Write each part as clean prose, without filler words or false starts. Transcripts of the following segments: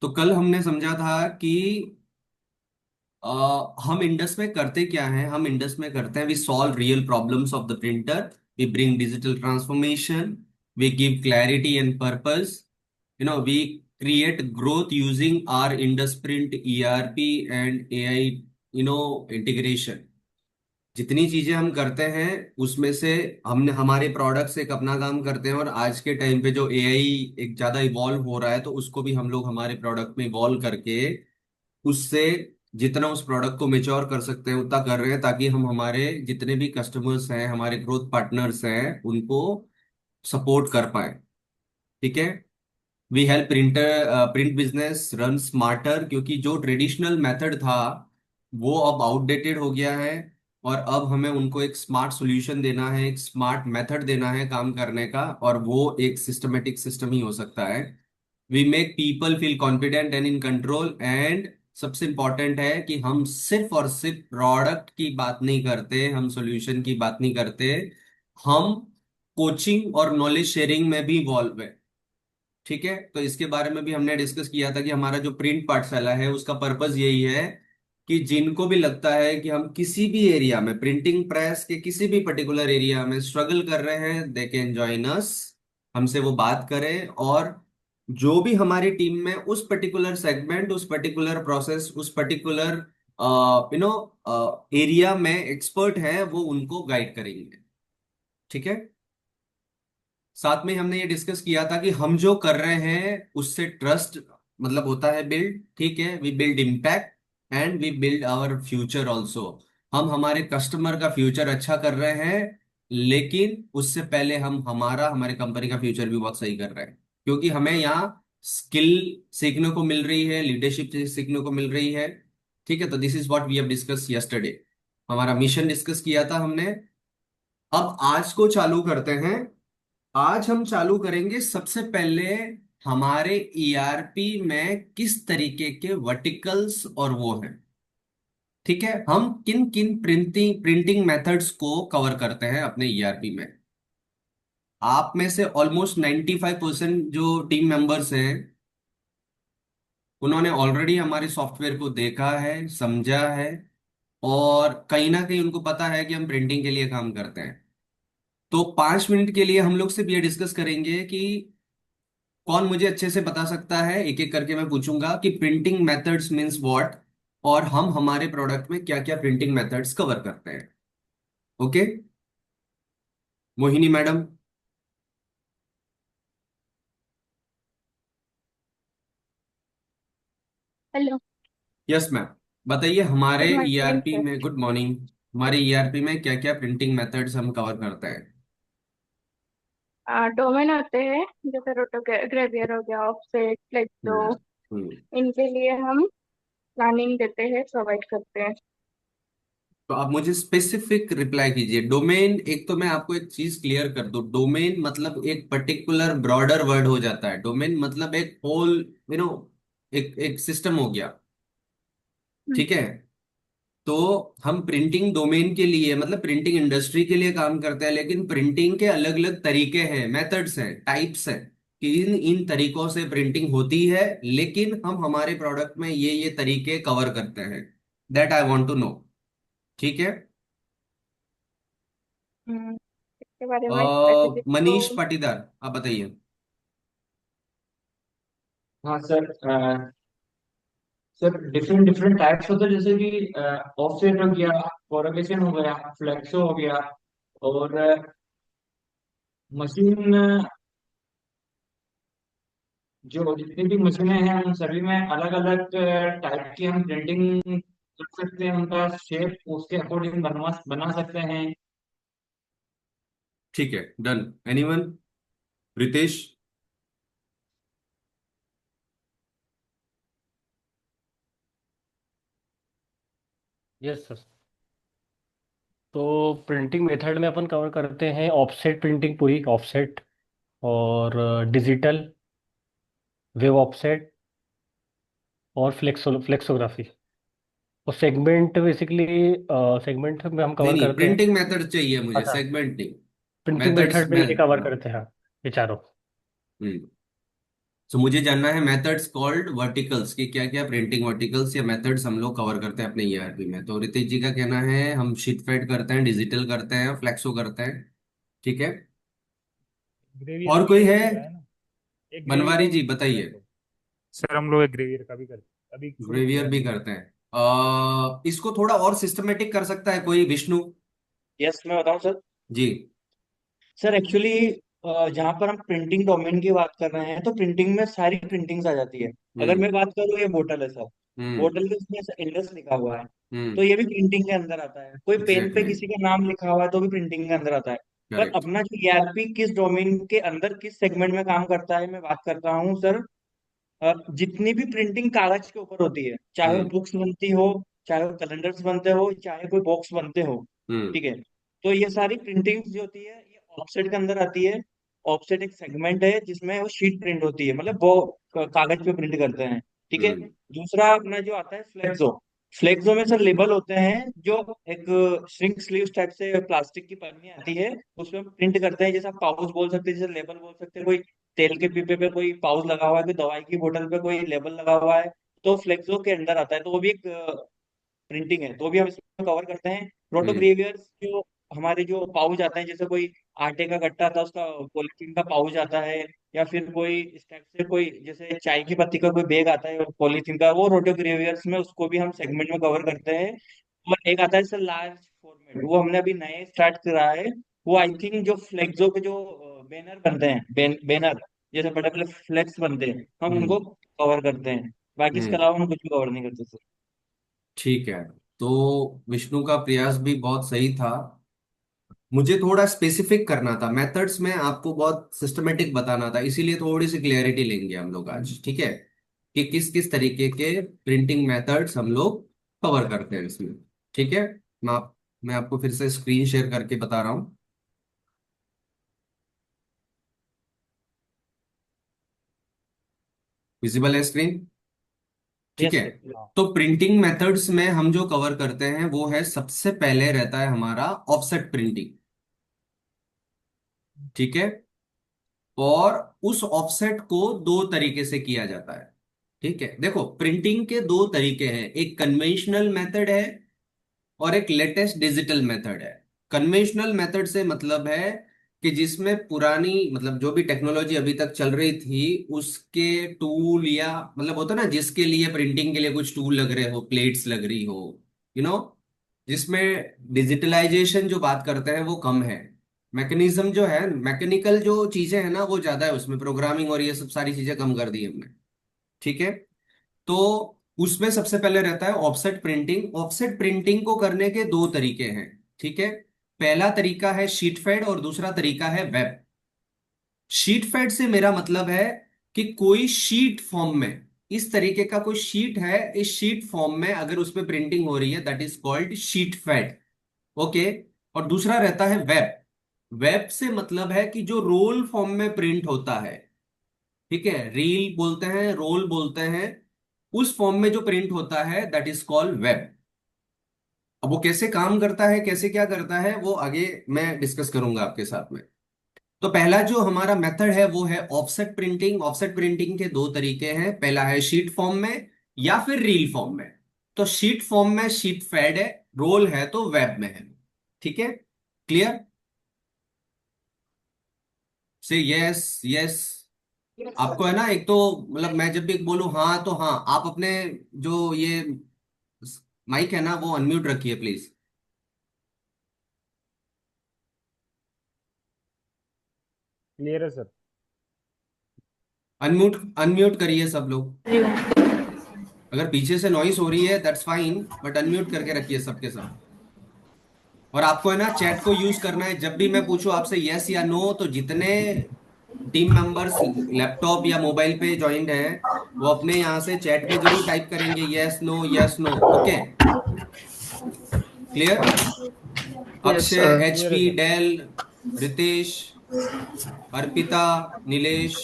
तो कल हमने समझा था कि हम इंडस में करते क्या हैं। हम इंडस में करते हैं, we solve real problems of the printer, we bring digital transformation, we give clarity and purpose, we create growth using our Indus Print ERP and AI integration। जितनी चीजें हम करते हैं उसमें से हमने हमारे प्रोडक्ट्स एक अपना काम करते हैं, और आज के टाइम पे जो एआई एक ज्यादा इवॉल्व हो रहा है तो उसको भी हम लोग हमारे प्रोडक्ट में इवॉल्व करके उससे जितना उस प्रोडक्ट को मेच्योर कर सकते हैं उतना कर रहे हैं, ताकि हम हमारे जितने भी कस्टमर्स हैं, हमारे ग्रोथ पार्टनर्स हैं, उनको सपोर्ट कर पाए। ठीक है। We help print business run smarter, क्योंकि जो ट्रेडिशनल मेथड था वो अब आउटडेटेड हो गया है, और अब हमें उनको एक स्मार्ट सॉल्यूशन देना है, एक स्मार्ट मेथड देना है काम करने का, और वो एक सिस्टमेटिक सिस्टम ही हो सकता है। We make people feel confident and in control, and सबसे इंपॉर्टेंट है कि हम सिर्फ और सिर्फ प्रोडक्ट की बात नहीं करते, हम सॉल्यूशन की बात नहीं करते, हम कोचिंग और नॉलेज शेयरिंग में भी इन्वॉल्व है। ठीक है। तो इसके बारे में भी हमने डिस्कस किया था कि हमारा जो प्रिंट पाठशाला है उसका पर्पस यही है कि जिनको भी लगता है कि हम किसी भी एरिया में, प्रिंटिंग प्रेस के किसी भी पर्टिकुलर एरिया में स्ट्रगल कर रहे हैं, दे कैन जॉइन अस, हमसे वो बात करें। और जो भी हमारी टीम में उस पर्टिकुलर सेगमेंट, उस पर्टिकुलर प्रोसेस, उस पर्टिकुलर एरिया में एक्सपर्ट है, वो उनको गाइड करेंगे। ठीक है। साथ में हमने ये डिस्कस किया था कि हम जो कर रहे हैं उससे ट्रस्ट मतलब होता है बिल्ड। ठीक है। We build impact and we build our future also. हम हमारे कस्टमर का फ्यूचर अच्छा कर रहे हैं, लेकिन उससे पहले हम हमारे कंपनी का फ्यूचर भी बहुत सही कर रहे हैं, क्योंकि हमें यहाँ स्किल सीखने को मिल रही है, लीडरशिप सीखने को मिल रही है। ठीक है। तो this is what we have discuss yesterday. हमारा मिशन डिस्कस किया था हमने। अब आज को चालू करते हैं। आज हम चालू करेंगे सबसे पहले हमारे ईआरपी में किस तरीके के वर्टिकल्स और वो हैं। ठीक है। हम किन किन प्रिंटिंग मेथड्स को कवर करते हैं अपने ईआरपी में। आप में से ऑलमोस्ट 95% जो टीम मेंबर्स हैं उन्होंने ऑलरेडी हमारे सॉफ्टवेयर को देखा है, समझा है, और कहीं ना कहीं उनको पता है कि हम प्रिंटिंग के लिए काम करते हैं। तो 5 मिनट के लिए हम लोग सिर्फ ये डिस्कस करेंगे कि कौन मुझे अच्छे से बता सकता है, एक एक करके मैं पूछूंगा कि प्रिंटिंग मेथड्स मींस व्हाट, और हम हमारे प्रोडक्ट में क्या क्या प्रिंटिंग मेथड्स कवर करते हैं। Okay. Mohini madam. Hello. Yes ma'am. बताइए हमारे गुड मॉर्निंग ईआरपी सर। में, गुड मॉर्निंग, हमारे ईआरपी में क्या क्या प्रिंटिंग मेथड्स हम कवर करते हैं। डोमेन होते हैं जैसे रोटो ग्रेवियर हो गया, ऑफसेट, फ्लेक्सो। हम्म। हम्म। इनके लिए हम प्लानिंग देते हैं, प्रोवाइड करते हैं। तो आप मुझे स्पेसिफिक रिप्लाई कीजिए। डोमेन, एक तो मैं आपको एक चीज क्लियर कर दूं, डोमेन मतलब एक पर्टिकुलर ब्रॉडर वर्ड हो जाता है। डोमेन मतलब एक होल, यू नो एक एक सिस्टम हो गया। हम्म। ठीक है। तो हम प्रिंटिंग डोमेन के लिए मतलब प्रिंटिंग इंडस्ट्री के लिए काम करते हैं, लेकिन प्रिंटिंग के अलग अलग तरीके हैं, मेथड्स हैं, टाइप्स हैं, कि इन इन तरीकों से प्रिंटिंग होती है, लेकिन हम हमारे प्रोडक्ट में ये तरीके कवर करते हैं। That I want to know. ठीक है। इसके बारे में स्पेसिफिक तो मनीष पाटीदार, आप बताइए। हाँ sir. Sir different different types होते हैं, जैसे कि ऑफसेट हो गया, कोरिलेशन हो गया, फ्लेक्सो हो गया। और मशीन, जो जितनी भी मशीनें हैं उन सभी में अलग अलग टाइप की हम प्रिंटिंग कर सकते हैं, उनका शेप उसके अकॉर्डिंग बना सकते हैं। ठीक है, done. Anyone? Ritesh? Yes sir. तो प्रिंटिंग मेथड में अपन कवर करते हैं ऑफसेट प्रिंटिंग, पूरी ऑफसेट, और डिजिटल, वेव ऑफसेट, और फ्लेक्सोग्राफी। और सेगमेंट बेसिकली, सेगमेंट में हम नहीं कवर नहीं, करते हैं। प्रिंटिंग मेथड चाहिए मुझे, अच्छा, सेगमेंट नहीं। प्रिंटिंग मेथड्स मेथड में में ये कवर करते हैं, हाँ, ये चारों। हम्म। सो मुझे जानना है मेथड्स कॉल्ड वर्टिकल्स की, क्या क्या प्रिंटिंग वर्टिकल्स या मेथड्स हम लोग कवर करते हैं अपने ईआरपी में। तो रितेश जी का कहना है हम शीट फेड करते हैं, डिजिटल करते हैं, फ्लेक्सो करते हैं। ठीक है, ग्रेवियर और भी कोई ऐड है? किया है ना, एक ग्रेवियर बनवारी और जी फ्लेक्स बताइए। हो। सर हम लोग एक ग्रेवियर का भी करते, अभी शुरू किया ग्रेवियर है भी अभी। करते हैं। इसको थोड़ा और सिस्टमेटिक कर सकता है कोई, विष्णु यस मैं बताऊं सर। जी। सर एक्चुअली जहाँ पर हम प्रिंटिंग डोमेन की बात कर रहे हैं तो प्रिंटिंग में सारी प्रिंटिंग्स आ जाती है। अगर हम्म मैं बात करूँ ये बोतल है सर, हम्म बोतल के उसमें इंडस लिखा हुआ है, तो हम्म ये भी प्रिंटिंग के अंदर आता है। कोई पेन पे एग्जैक्टली, किसी का नाम लिखा हुआ है तो भी प्रिंटिंग के अंदर आता है। पर करेक्ट। अपना जो ईआरपी किस डोमेन के अंदर किस सेगमेंट में काम करता है मैं बात करता हूँ सर। जितनी भी प्रिंटिंग कागज के ऊपर होती है, चाहे वो हम्म बुक्स बनती हो, चाहे वो कैलेंडर्स बनते हो, चाहे कोई बॉक्स बनते हो, हम्म ठीक है। तो ये सारी प्रिंटिंग जो होती है ये ऑफसेट के अंदर आती है। ऑफसेट एक सेगमेंट है जिसमें वो शीट प्रिंट होती है, मतलब वो कागज पे प्रिंट करते हैं, ठीक है। हम्म दूसरा अपना जो आता है फ्लेक्सो। फ्लेक्सो में सर लेबल होते हैं जो एक श्रिंक स्लीव टाइप से प्लास्टिक की पन्नी आती है, उसमें प्रिंट करते हैं, जैसा पाउच बोल सकते हैं, जैसे लेबल बोल सकते हैं। कोई तेल के पीपे पे कोई पाउच लगा हुआ है, कोई दवाई की बोतल पे कोई लेबल लगा हुआ है, तो फ्लेक्सो के अंदर आता है, तो वो भी एक प्रिंटिंग है, तो भी हम इसमें कवर करते हैं। हम्म रोटोग्रेवियर्स जो हमारे जो पाउच आते हैं, जैसे कोई आटे का कट्टा था उसका पॉलीथीन का पाउच आता है, या फिर कोई इस टाइप से कोई जैसे चाय की पत्ती का कोई बैग आता है पॉलीथीन का, वो रोटोग्रेवियर्स में उसको भी हम सेगमेंट में कवर करते हैं। और एक आता है सर लार्ज फॉर्मेट, वो हमने अभी नए स्टार्ट करा है। वो आई थिंक जो फ्लेक्सो के जो बैनर बनते हैं, बैनर जैसे बड़े बड़े फ्लेक्स बनते हैं, हम हम्म उनको कवर करते हैं। बाकी इसके हम्म अलावा हम कुछ भी कवर नहीं करते सर। ठीक है। तो विष्णु का प्रयास भी बहुत सही था। मुझे थोड़ा स्पेसिफिक करना था मेथड्स में, आपको बहुत सिस्टमेटिक बताना था, इसीलिए थोड़ी सी क्लियरिटी लेंगे हम लोग आज। ठीक है, कि किस किस तरीके के प्रिंटिंग मेथड्स हम लोग कवर करते हैं इसमें। ठीक है, मैं आपको फिर से स्क्रीन शेयर करके बता रहा हूँ। विजिबल है स्क्रीन? ठीक यस है। सर। हाँ। तो प्रिंटिंग मेथड्स में हम जो कवर करते हैं वो है, सबसे पहले रहता है हमारा ऑफसेट प्रिंटिंग। ठीक है, और उस ऑफसेट को दो तरीके से किया जाता है। ठीक है, देखो प्रिंटिंग के दो तरीके हैं, एक कन्वेंशनल मेथड है और एक लेटेस्ट डिजिटल मेथड है। कन्वेंशनल मेथड से मतलब है कि जिसमें पुरानी, मतलब जो भी टेक्नोलॉजी अभी तक चल रही थी उसके टूल, या मतलब होता है ना जिसके लिए प्रिंटिंग के लिए कुछ टूल लग रहे हो, प्लेट्स लग रही हो, यू नो जिसमें डिजिटलाइजेशन जो बात करते हैं वो कम है। मैकेनिज्म जो है, मैकेनिकल जो चीजें हैं ना वो ज्यादा है उसमें, प्रोग्रामिंग और ये सब सारी चीजें कम कर दी हमने। ठीक है, तो उसमें सबसे पहले रहता है ऑफसेट प्रिंटिंग। ऑफसेट प्रिंटिंग को करने के दो तरीके हैं। ठीक है, पहला तरीका है शीट फेड और दूसरा तरीका है वेब। शीट फेड से मेरा मतलब है कि कोई शीट फॉर्म में, इस तरीके का कोई शीट है, इस शीट फॉर्म में अगर उसमें प्रिंटिंग हो रही है, that is called sheet fed. Okay, और दूसरा रहता है वेब। वेब से मतलब है कि जो रोल फॉर्म में प्रिंट होता है, ठीक है, रील बोलते हैं, रोल बोलते हैं, उस फॉर्म में जो प्रिंट होता है दैट इज कॉल्ड वेब। अब वो कैसे काम करता है, कैसे क्या करता है, वो आगे मैं डिस्कस करूंगा आपके साथ में। तो पहला जो हमारा मेथड है वो है ऑफसेट प्रिंटिंग। ऑफसेट प्रिंटिंग के दो तरीके हैं, पहला है शीट फॉर्म में या फिर रील फॉर्म में। तो शीट फॉर्म में शीट फेड है, रोल है तो वेब में है। ठीक है, क्लियर? से यस यस। यस आपको सर। है ना, एक तो मतलब मैं जब भी बोलूं हाँ तो हाँ, आप अपने जो ये माइक है ना वो अनम्यूट रखिए प्लीज। क्लियर है सर। अनम्यूट अनम्यूट करिए सब लोग। अगर पीछे से नॉइस हो रही है दैट्स फाइन, बट अनम्यूट करके रखिए सबके सब। और आपको है ना चैट को यूज करना है, जब भी मैं पूछूं आपसे यस या नो, तो जितने टीम मेंबर्स लैपटॉप या मोबाइल पे ज्वाइंट हैं वो अपने यहाँ से चैट में जरूर टाइप करेंगे yes no. Okay, clear? Yes Akshay, sir. Clear है HP, sir. Dell, Ritesh, Arpita, Nilesh,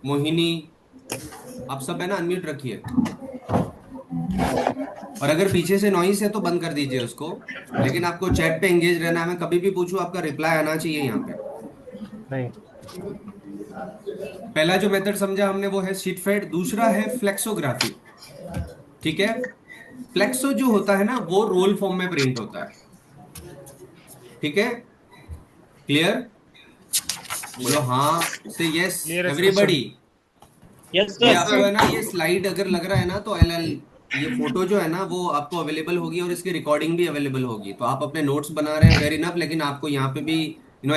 Mohini, आप सब है ना अनम्यूट रखिए। और अगर पीछे से नॉइस है तो बंद कर दीजिए उसको, लेकिन आपको चैट पे एंगेज रहना है। मैं कभी भी पूछूं आपका रिप्लाई आना चाहिए यहाँ पे। नहीं। पहला जो मेथड समझा हमने वो है शीट फेड, दूसरा है फ्लेक्सोग्राफी। ठीक है, फ्लेक्सो जो होता है ना वो रोल फॉर्म में प्रिंट होता है। ठीक है, क्लियर? बोलो हाँ से यस क्लियर है सर। एवरीबॉडी। यस ये सर। आपको है ना, ये स्लाइड अगर लग रहा है ना तो एल ये फोटो जो है ना वो आपको अवेलेबल होगी और इसकी रिकॉर्डिंग भी अवेलेबल होगी। तो आप अपने नोट्स बना रहे हैं, फेयर इनफ, लेकिन आपको यहाँ पे भी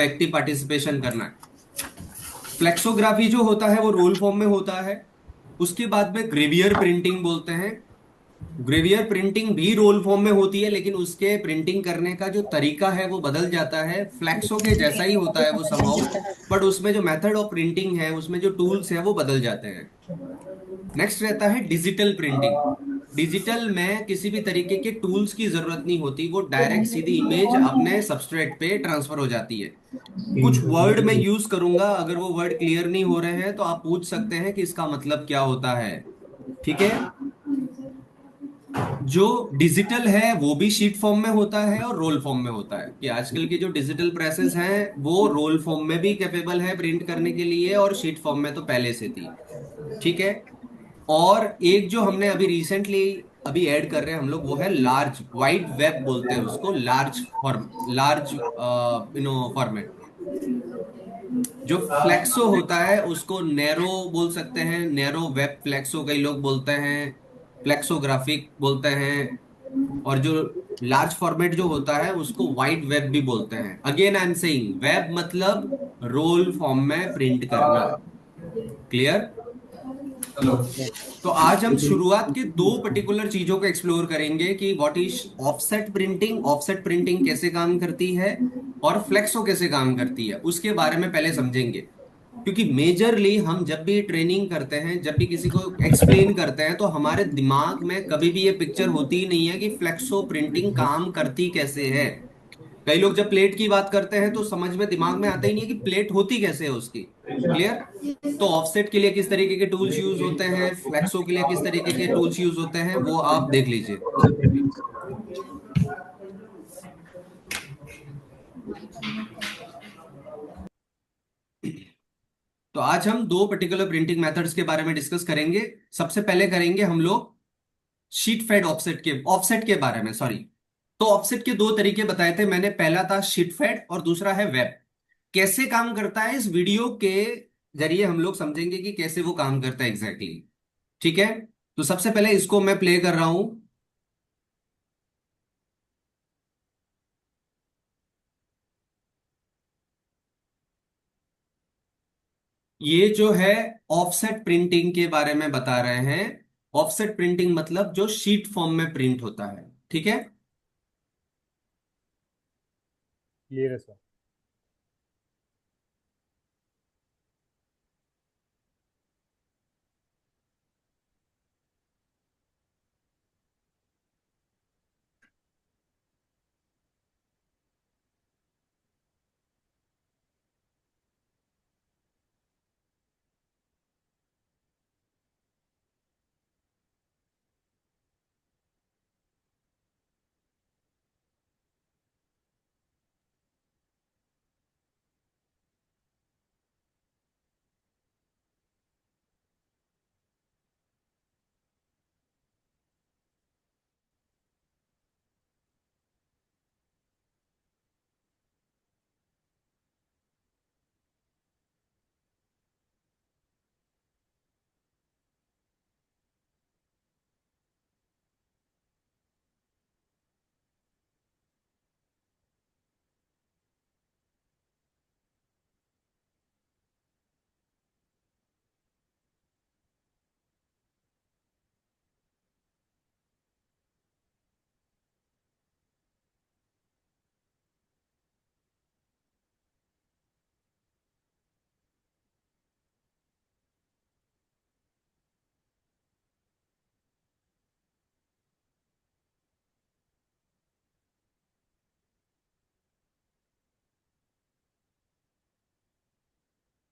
एक्टिव पार्टिसिपेशन करना है। फ्लेक्सोग्राफी जो होता है वो रोल फॉर्म में होता है। उसके बाद में ग्रेवियर प्रिंटिंग बोलते हैं। ग्रेवियर प्रिंटिंग भी रोल फॉर्म में होती है, लेकिन उसके प्रिंटिंग करने का जो तरीका है वो बदल जाता है। फ्लैक्सो के जैसा ही होता है वो समहाउ, बट उसमें जो मेथड ऑफ प्रिंटिंग है, उसमें जो टूल्स है वो बदल जाते हैं। नेक्स्ट रहता है डिजिटल प्रिंटिंग। डिजिटल में किसी भी तरीके के टूल्स की जरूरत नहीं होती, वो डायरेक्ट सीधी इमेज अपने सबस्ट्रेट पे ट्रांसफर हो जाती है। कुछ वर्ड मैं यूज करूंगा, अगर वो वर्ड क्लियर नहीं हो रहे हैं तो आप पूछ सकते हैं कि इसका मतलब क्या होता है। ठीक है, जो डिजिटल है वो भी शीट फॉर्म में होता है और रोल फॉर्म में होता है। कि आजकल की जो डिजिटल प्रेसेस हैं वो रोल फॉर्म में भी कैपेबल है प्रिंट करने के लिए, और शीट फॉर्म में तो पहले से थी। ठीक है, और एक जो हमने अभी रिसेंटली अभी ऐड कर रहे हैं हम लोग, वो है लार्ज वाइड वेब बोलते हैं उसको, लार्ज फॉर्म, लार्ज फॉर्मेट। जो फ्लेक्सो होता है उसको नैरो बोल सकते हैं, नैरो वेब फ्लेक्सो कई लोग बोलते हैं, फ्लेक्सोग्राफिक बोलते हैं। और जो लार्ज फॉर्मेट जो होता है उसको वाइड वेब भी बोलते हैं। Again I am saying, web मतलब रोल फॉर्म में प्रिंट करना। क्लियर? तो आज हम शुरुआत के दो पर्टिकुलर चीजों को एक्सप्लोर करेंगे कि what is offset printing, offset printing कैसे काम करती है, और फ्लेक्सो कैसे काम करती है, उसके बारे में पहले समझेंगे। क्योंकि मेजरली हम जब भी ट्रेनिंग करते हैं, जब भी किसी को एक्सप्लेन करते हैं, तो हमारे दिमाग में कभी भी ये पिक्चर होती ही नहीं है कि फ्लेक्सो प्रिंटिंग काम करती कैसे है। कई लोग जब प्लेट की बात करते हैं तो समझ में दिमाग में आता ही नहीं है कि प्लेट होती कैसे है उसकी। क्लियर? तो ऑफसेट के लिए किस तरीके के टूल्स यूज होते हैं, फ्लेक्सो के लिए किस तरीके के टूल्स यूज होते हैं, वो आप देख लीजिए। तो आज हम दो पर्टिकुलर प्रिंटिंग मेथड्स के बारे में डिस्कस करेंगे। सबसे पहले करेंगे हम लोग शीट फेड ऑफसेट के बारे में, सॉरी। तो ऑफसेट के दो तरीके बताए थे मैंने, पहला था शीट फेड और दूसरा है वेब। कैसे काम करता है इस वीडियो के जरिए हम लोग समझेंगे कि कैसे वो काम करता है एग्जैक्टली exactly। ठीक है, तो सबसे पहले इसको मैं प्ले कर रहा हूं। ये जो है ऑफसेट प्रिंटिंग के बारे में बता रहे हैं। ऑफसेट प्रिंटिंग मतलब जो शीट फॉर्म में प्रिंट होता है। ठीक है, क्लियर है सर।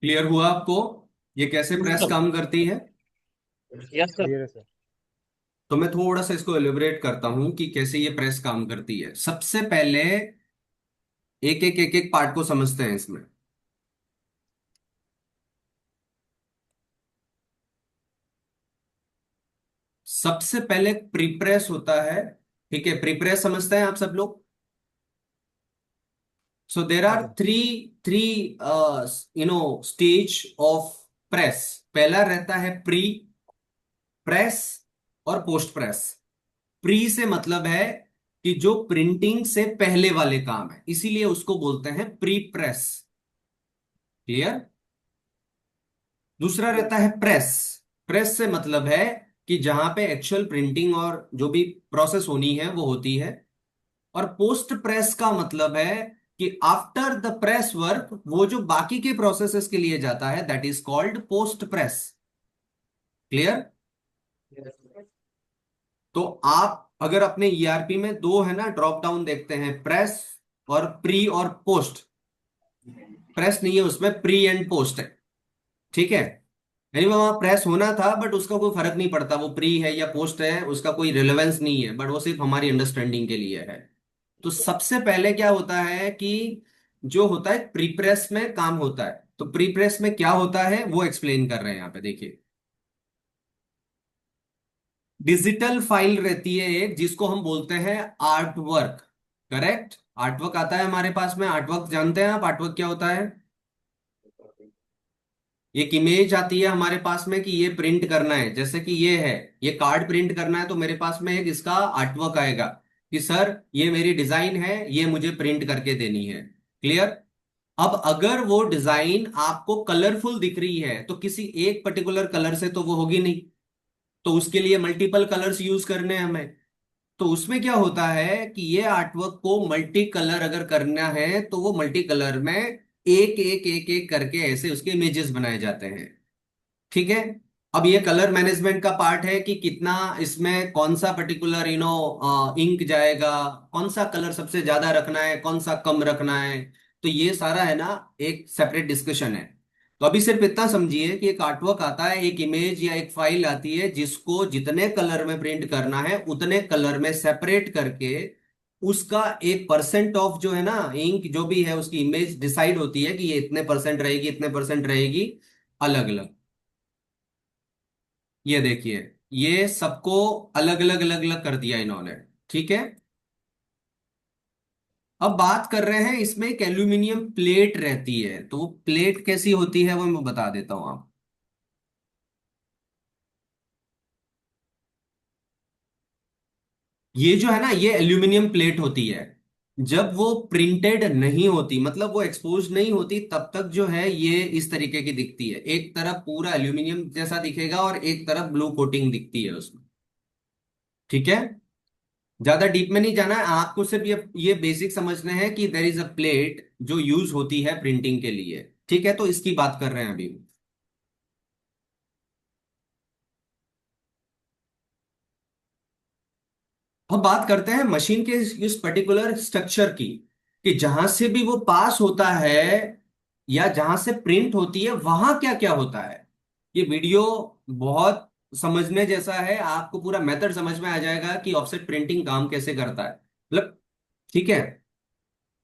क्लियर हुआ आपको ये कैसे प्रेस काम करती है? Yes sir. क्लियर है सर। तो मैं थोड़ा सा इसको एलिब्रेट करता हूं कि कैसे ये प्रेस काम करती है। सबसे पहले एक एक पार्ट को समझते हैं इसमें। सबसे पहले प्रीप्रेस होता है, ठीक है, प्रीप्रेस समझते हैं आप सब लोग। सो देर हाँ are sir. Three stage of press. पहला रहता है प्री प्रेस और पोस्ट प्रेस। प्री से मतलब है कि जो प्रिंटिंग से पहले वाले काम है, इसीलिए उसको बोलते हैं प्री प्रेस। क्लियर। दूसरा रहता है प्रेस। प्रेस से मतलब है कि जहां पे एक्चुअल प्रिंटिंग और जो भी प्रोसेस होनी है वो होती है। और पोस्ट प्रेस का मतलब है कि आफ्टर द प्रेस वर्क वो जो बाकी के प्रोसेसेस के लिए जाता है, that is called post press. Clear. तो आप अगर अपने ईआरपी में दो है ना ड्रॉप डाउन देखते हैं, प्रेस और प्री और पोस्ट। प्रेस नहीं है उसमें, प्री एंड पोस्ट है, ठीक है। यानी वहां प्रेस होना था बट उसका कोई फर्क नहीं पड़ता, वो प्री है या पोस्ट है उसका कोई रिलेवेंस नहीं है, बट वो सिर्फ हमारी अंडरस्टैंडिंग के लिए है। तो सबसे पहले क्या होता है कि जो होता है प्री प्रेस में काम होता है। तो प्री प्रेस में क्या होता है वो एक्सप्लेन कर रहे हैं यहाँ पे, देखिए। डिजिटल फाइल रहती है एक, जिसको हम बोलते हैं art work. Correct. Art work आता है हमारे पास में। आर्ट वर्क जानते हैं आप, आर्ट वर्क क्या होता है? एक इमेज आती है हमारे पास में कि ये प्रिंट करना है, जैसे कि ये है, ये कार्ड प्रिंट करना है, तो मेरे पास में एक इसका आर्टवर्क आएगा कि सर ये मेरी डिजाइन है, ये मुझे प्रिंट करके देनी है। क्लियर। अब अगर वो डिजाइन आपको कलरफुल दिख रही है तो किसी एक पर्टिकुलर कलर से तो वो होगी नहीं, तो उसके लिए मल्टीपल कलर्स यूज करने हैं हमें। तो उसमें क्या होता है कि ये आर्टवर्क को मल्टी कलर अगर करना है तो वो मल्टी कलर में एक एक एक एक करके ऐसे उसके इमेजेस बनाए जाते हैं, ठीक है। अब ये कलर मैनेजमेंट का पार्ट है कि कितना इसमें कौन सा पर्टिकुलर इंक जाएगा, कौन सा कलर सबसे ज्यादा रखना है, कौन सा कम रखना है। तो ये सारा है ना एक सेपरेट डिस्कशन है। तो अभी सिर्फ इतना समझिए कि एक आर्टवर्क आता है, एक इमेज या एक फाइल आती है जिसको जितने कलर में प्रिंट करना है उतने कलर में सेपरेट करके उसका एक परसेंट ऑफ जो है ना इंक जो भी है उसकी इमेज डिसाइड होती है कि ये इतने परसेंट रहेगी, इतने परसेंट रहेगी, अलग अलग। ये देखिए, ये सबको अलग अलग अलग अलग कर दिया इन्होंने, ठीक है। अब बात कर रहे हैं, इसमें एक एल्यूमिनियम प्लेट रहती है, तो वो प्लेट कैसी होती है वो मैं बता देता हूं आप। ये जो है ना ये एल्यूमिनियम प्लेट होती है। जब वो प्रिंटेड नहीं होती, मतलब वो एक्सपोज नहीं होती, तब तक जो है ये इस तरीके की दिखती है। एक तरफ पूरा एल्यूमिनियम जैसा दिखेगा और एक तरफ ब्लू कोटिंग दिखती है उसमें, ठीक है। ज्यादा डीप में नहीं जाना है आपको, सिर्फ ये बेसिक समझने हैं कि देर इज अ प्लेट जो यूज होती है प्रिंटिंग के लिए, ठीक है। तो इसकी बात कर रहे हैं अभी। अब बात करते हैं मशीन के इस पर्टिकुलर स्ट्रक्चर की, कि जहां से भी वो पास होता है या जहां से प्रिंट होती है वहां क्या क्या होता है। ये वीडियो बहुत समझने जैसा है, आपको पूरा मेथड समझ में आ जाएगा कि ऑफसेट प्रिंटिंग काम कैसे करता है, मतलब, ठीक है।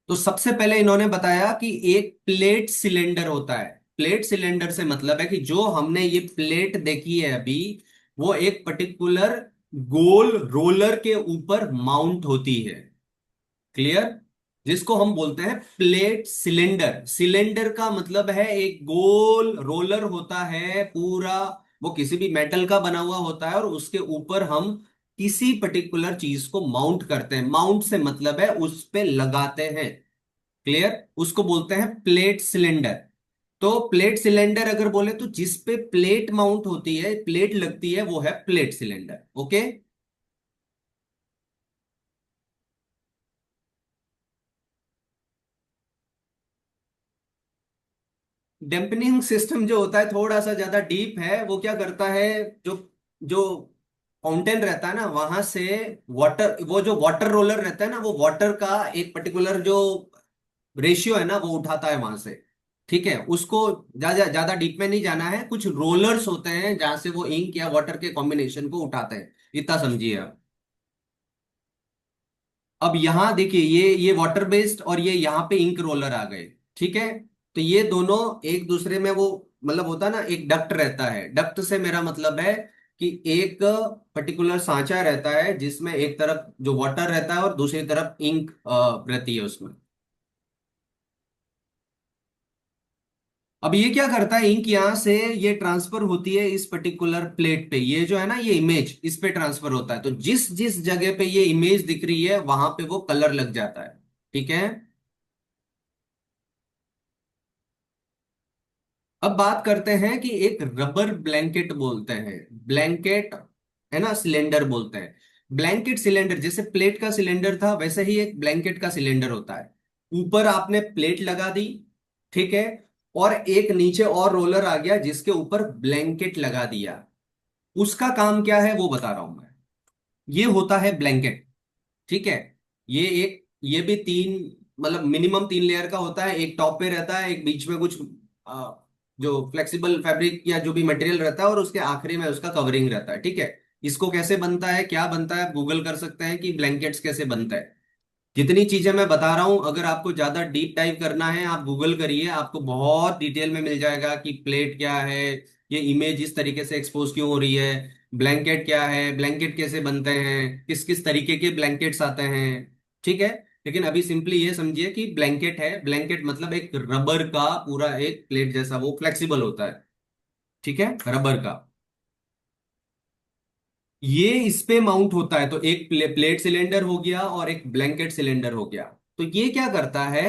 तो सबसे पहले इन्होंने बताया कि एक प्लेट सिलेंडर होता है। प्लेट सिलेंडर से मतलब है कि जो हमने ये प्लेट देखी है अभी, वो एक पर्टिकुलर गोल रोलर के ऊपर माउंट होती है। क्लियर। जिसको हम बोलते हैं प्लेट सिलेंडर। सिलेंडर का मतलब है एक गोल रोलर होता है पूरा, वो किसी भी मेटल का बना हुआ होता है और उसके ऊपर हम किसी पर्टिकुलर चीज को माउंट करते हैं। माउंट से मतलब है उस पे लगाते हैं। क्लियर। उसको बोलते हैं प्लेट सिलेंडर। तो प्लेट सिलेंडर अगर बोले तो जिस पे प्लेट माउंट होती है, प्लेट लगती है, वो है plate cylinder. Okay. Dampening system जो होता है थोड़ा सा ज्यादा डीप है। वो क्या करता है, जो जो फाउंटेन रहता है ना वहां से वाटर, वो जो वाटर रोलर रहता है ना, वो वाटर का एक पर्टिकुलर जो रेशियो है ना वो उठाता है वहां से, ठीक है। उसको ज्यादा ज्यादा डीप में नहीं जाना है। कुछ रोलर्स होते हैं जहां से वो इंक या वाटर के कॉम्बिनेशन को उठाते हैं, इतना समझिए आप। अब यहां देखिए, ये वाटर बेस्ड और ये यहाँ पे इंक रोलर आ गए, ठीक है। तो ये दोनों एक दूसरे में वो, मतलब होता है ना एक डक्ट रहता है। डक्ट से मेरा मतलब है कि एक पर्टिकुलर सांचा रहता है जिसमें एक तरफ जो वाटर रहता है और दूसरी तरफ इंक रहती है उसमें। अब ये क्या करता है, इंक यहां से ये ट्रांसफर होती है इस पर्टिकुलर प्लेट पे, ये जो है ना ये इमेज इस पे ट्रांसफर होता है। तो जिस जिस जगह पे ये इमेज दिख रही है वहां पे वो कलर लग जाता है। ठीक है। अब बात करते हैं कि एक रबर ब्लैंकेट बोलते हैं, ब्लैंकेट है ना, सिलेंडर बोलते हैं। ब्लैंकेट सिलेंडर जैसे प्लेट का सिलेंडर था वैसे ही एक ब्लैंकेट का सिलेंडर होता है। ऊपर आपने प्लेट लगा दी, ठीक है, और एक नीचे और रोलर आ गया जिसके ऊपर ब्लैंकेट लगा दिया। उसका काम क्या है वो बता रहा हूं मैं। ये होता है ब्लैंकेट, ठीक है। ये भी तीन, मतलब मिनिमम 3 लेयर का होता है। एक टॉप पे रहता है, एक बीच में कुछ जो फ्लेक्सिबल फैब्रिक या जो भी मटेरियल रहता है, और उसके आखिरी में उसका कवरिंग रहता है। ठीक है। इसको कैसे बनता है, क्या बनता है, गूगल कर सकते हैं कि ब्लैंकेट्स कैसे बनता है। जितनी चीजें मैं बता रहा हूं, अगर आपको ज्यादा डीप डाइव करना है आप गूगल करिए, आपको बहुत डिटेल में मिल जाएगा कि प्लेट क्या है, ये इमेज इस तरीके से एक्सपोज क्यों हो रही है, ब्लैंकेट क्या है, ब्लैंकेट कैसे बनते हैं, किस किस तरीके के ब्लैंकेट्स आते हैं। ठीक है। लेकिन अभी सिंपली ये समझिए कि ब्लैंकेट है, ब्लैंकेट मतलब एक रबर का पूरा एक प्लेट जैसा, वो फ्लेक्सिबल होता है। ठीक है, रबर का। ये इस पे माउंट होता है, तो एक प्लेट सिलेंडर हो गया और एक ब्लैंकेट सिलेंडर हो गया। तो ये क्या करता है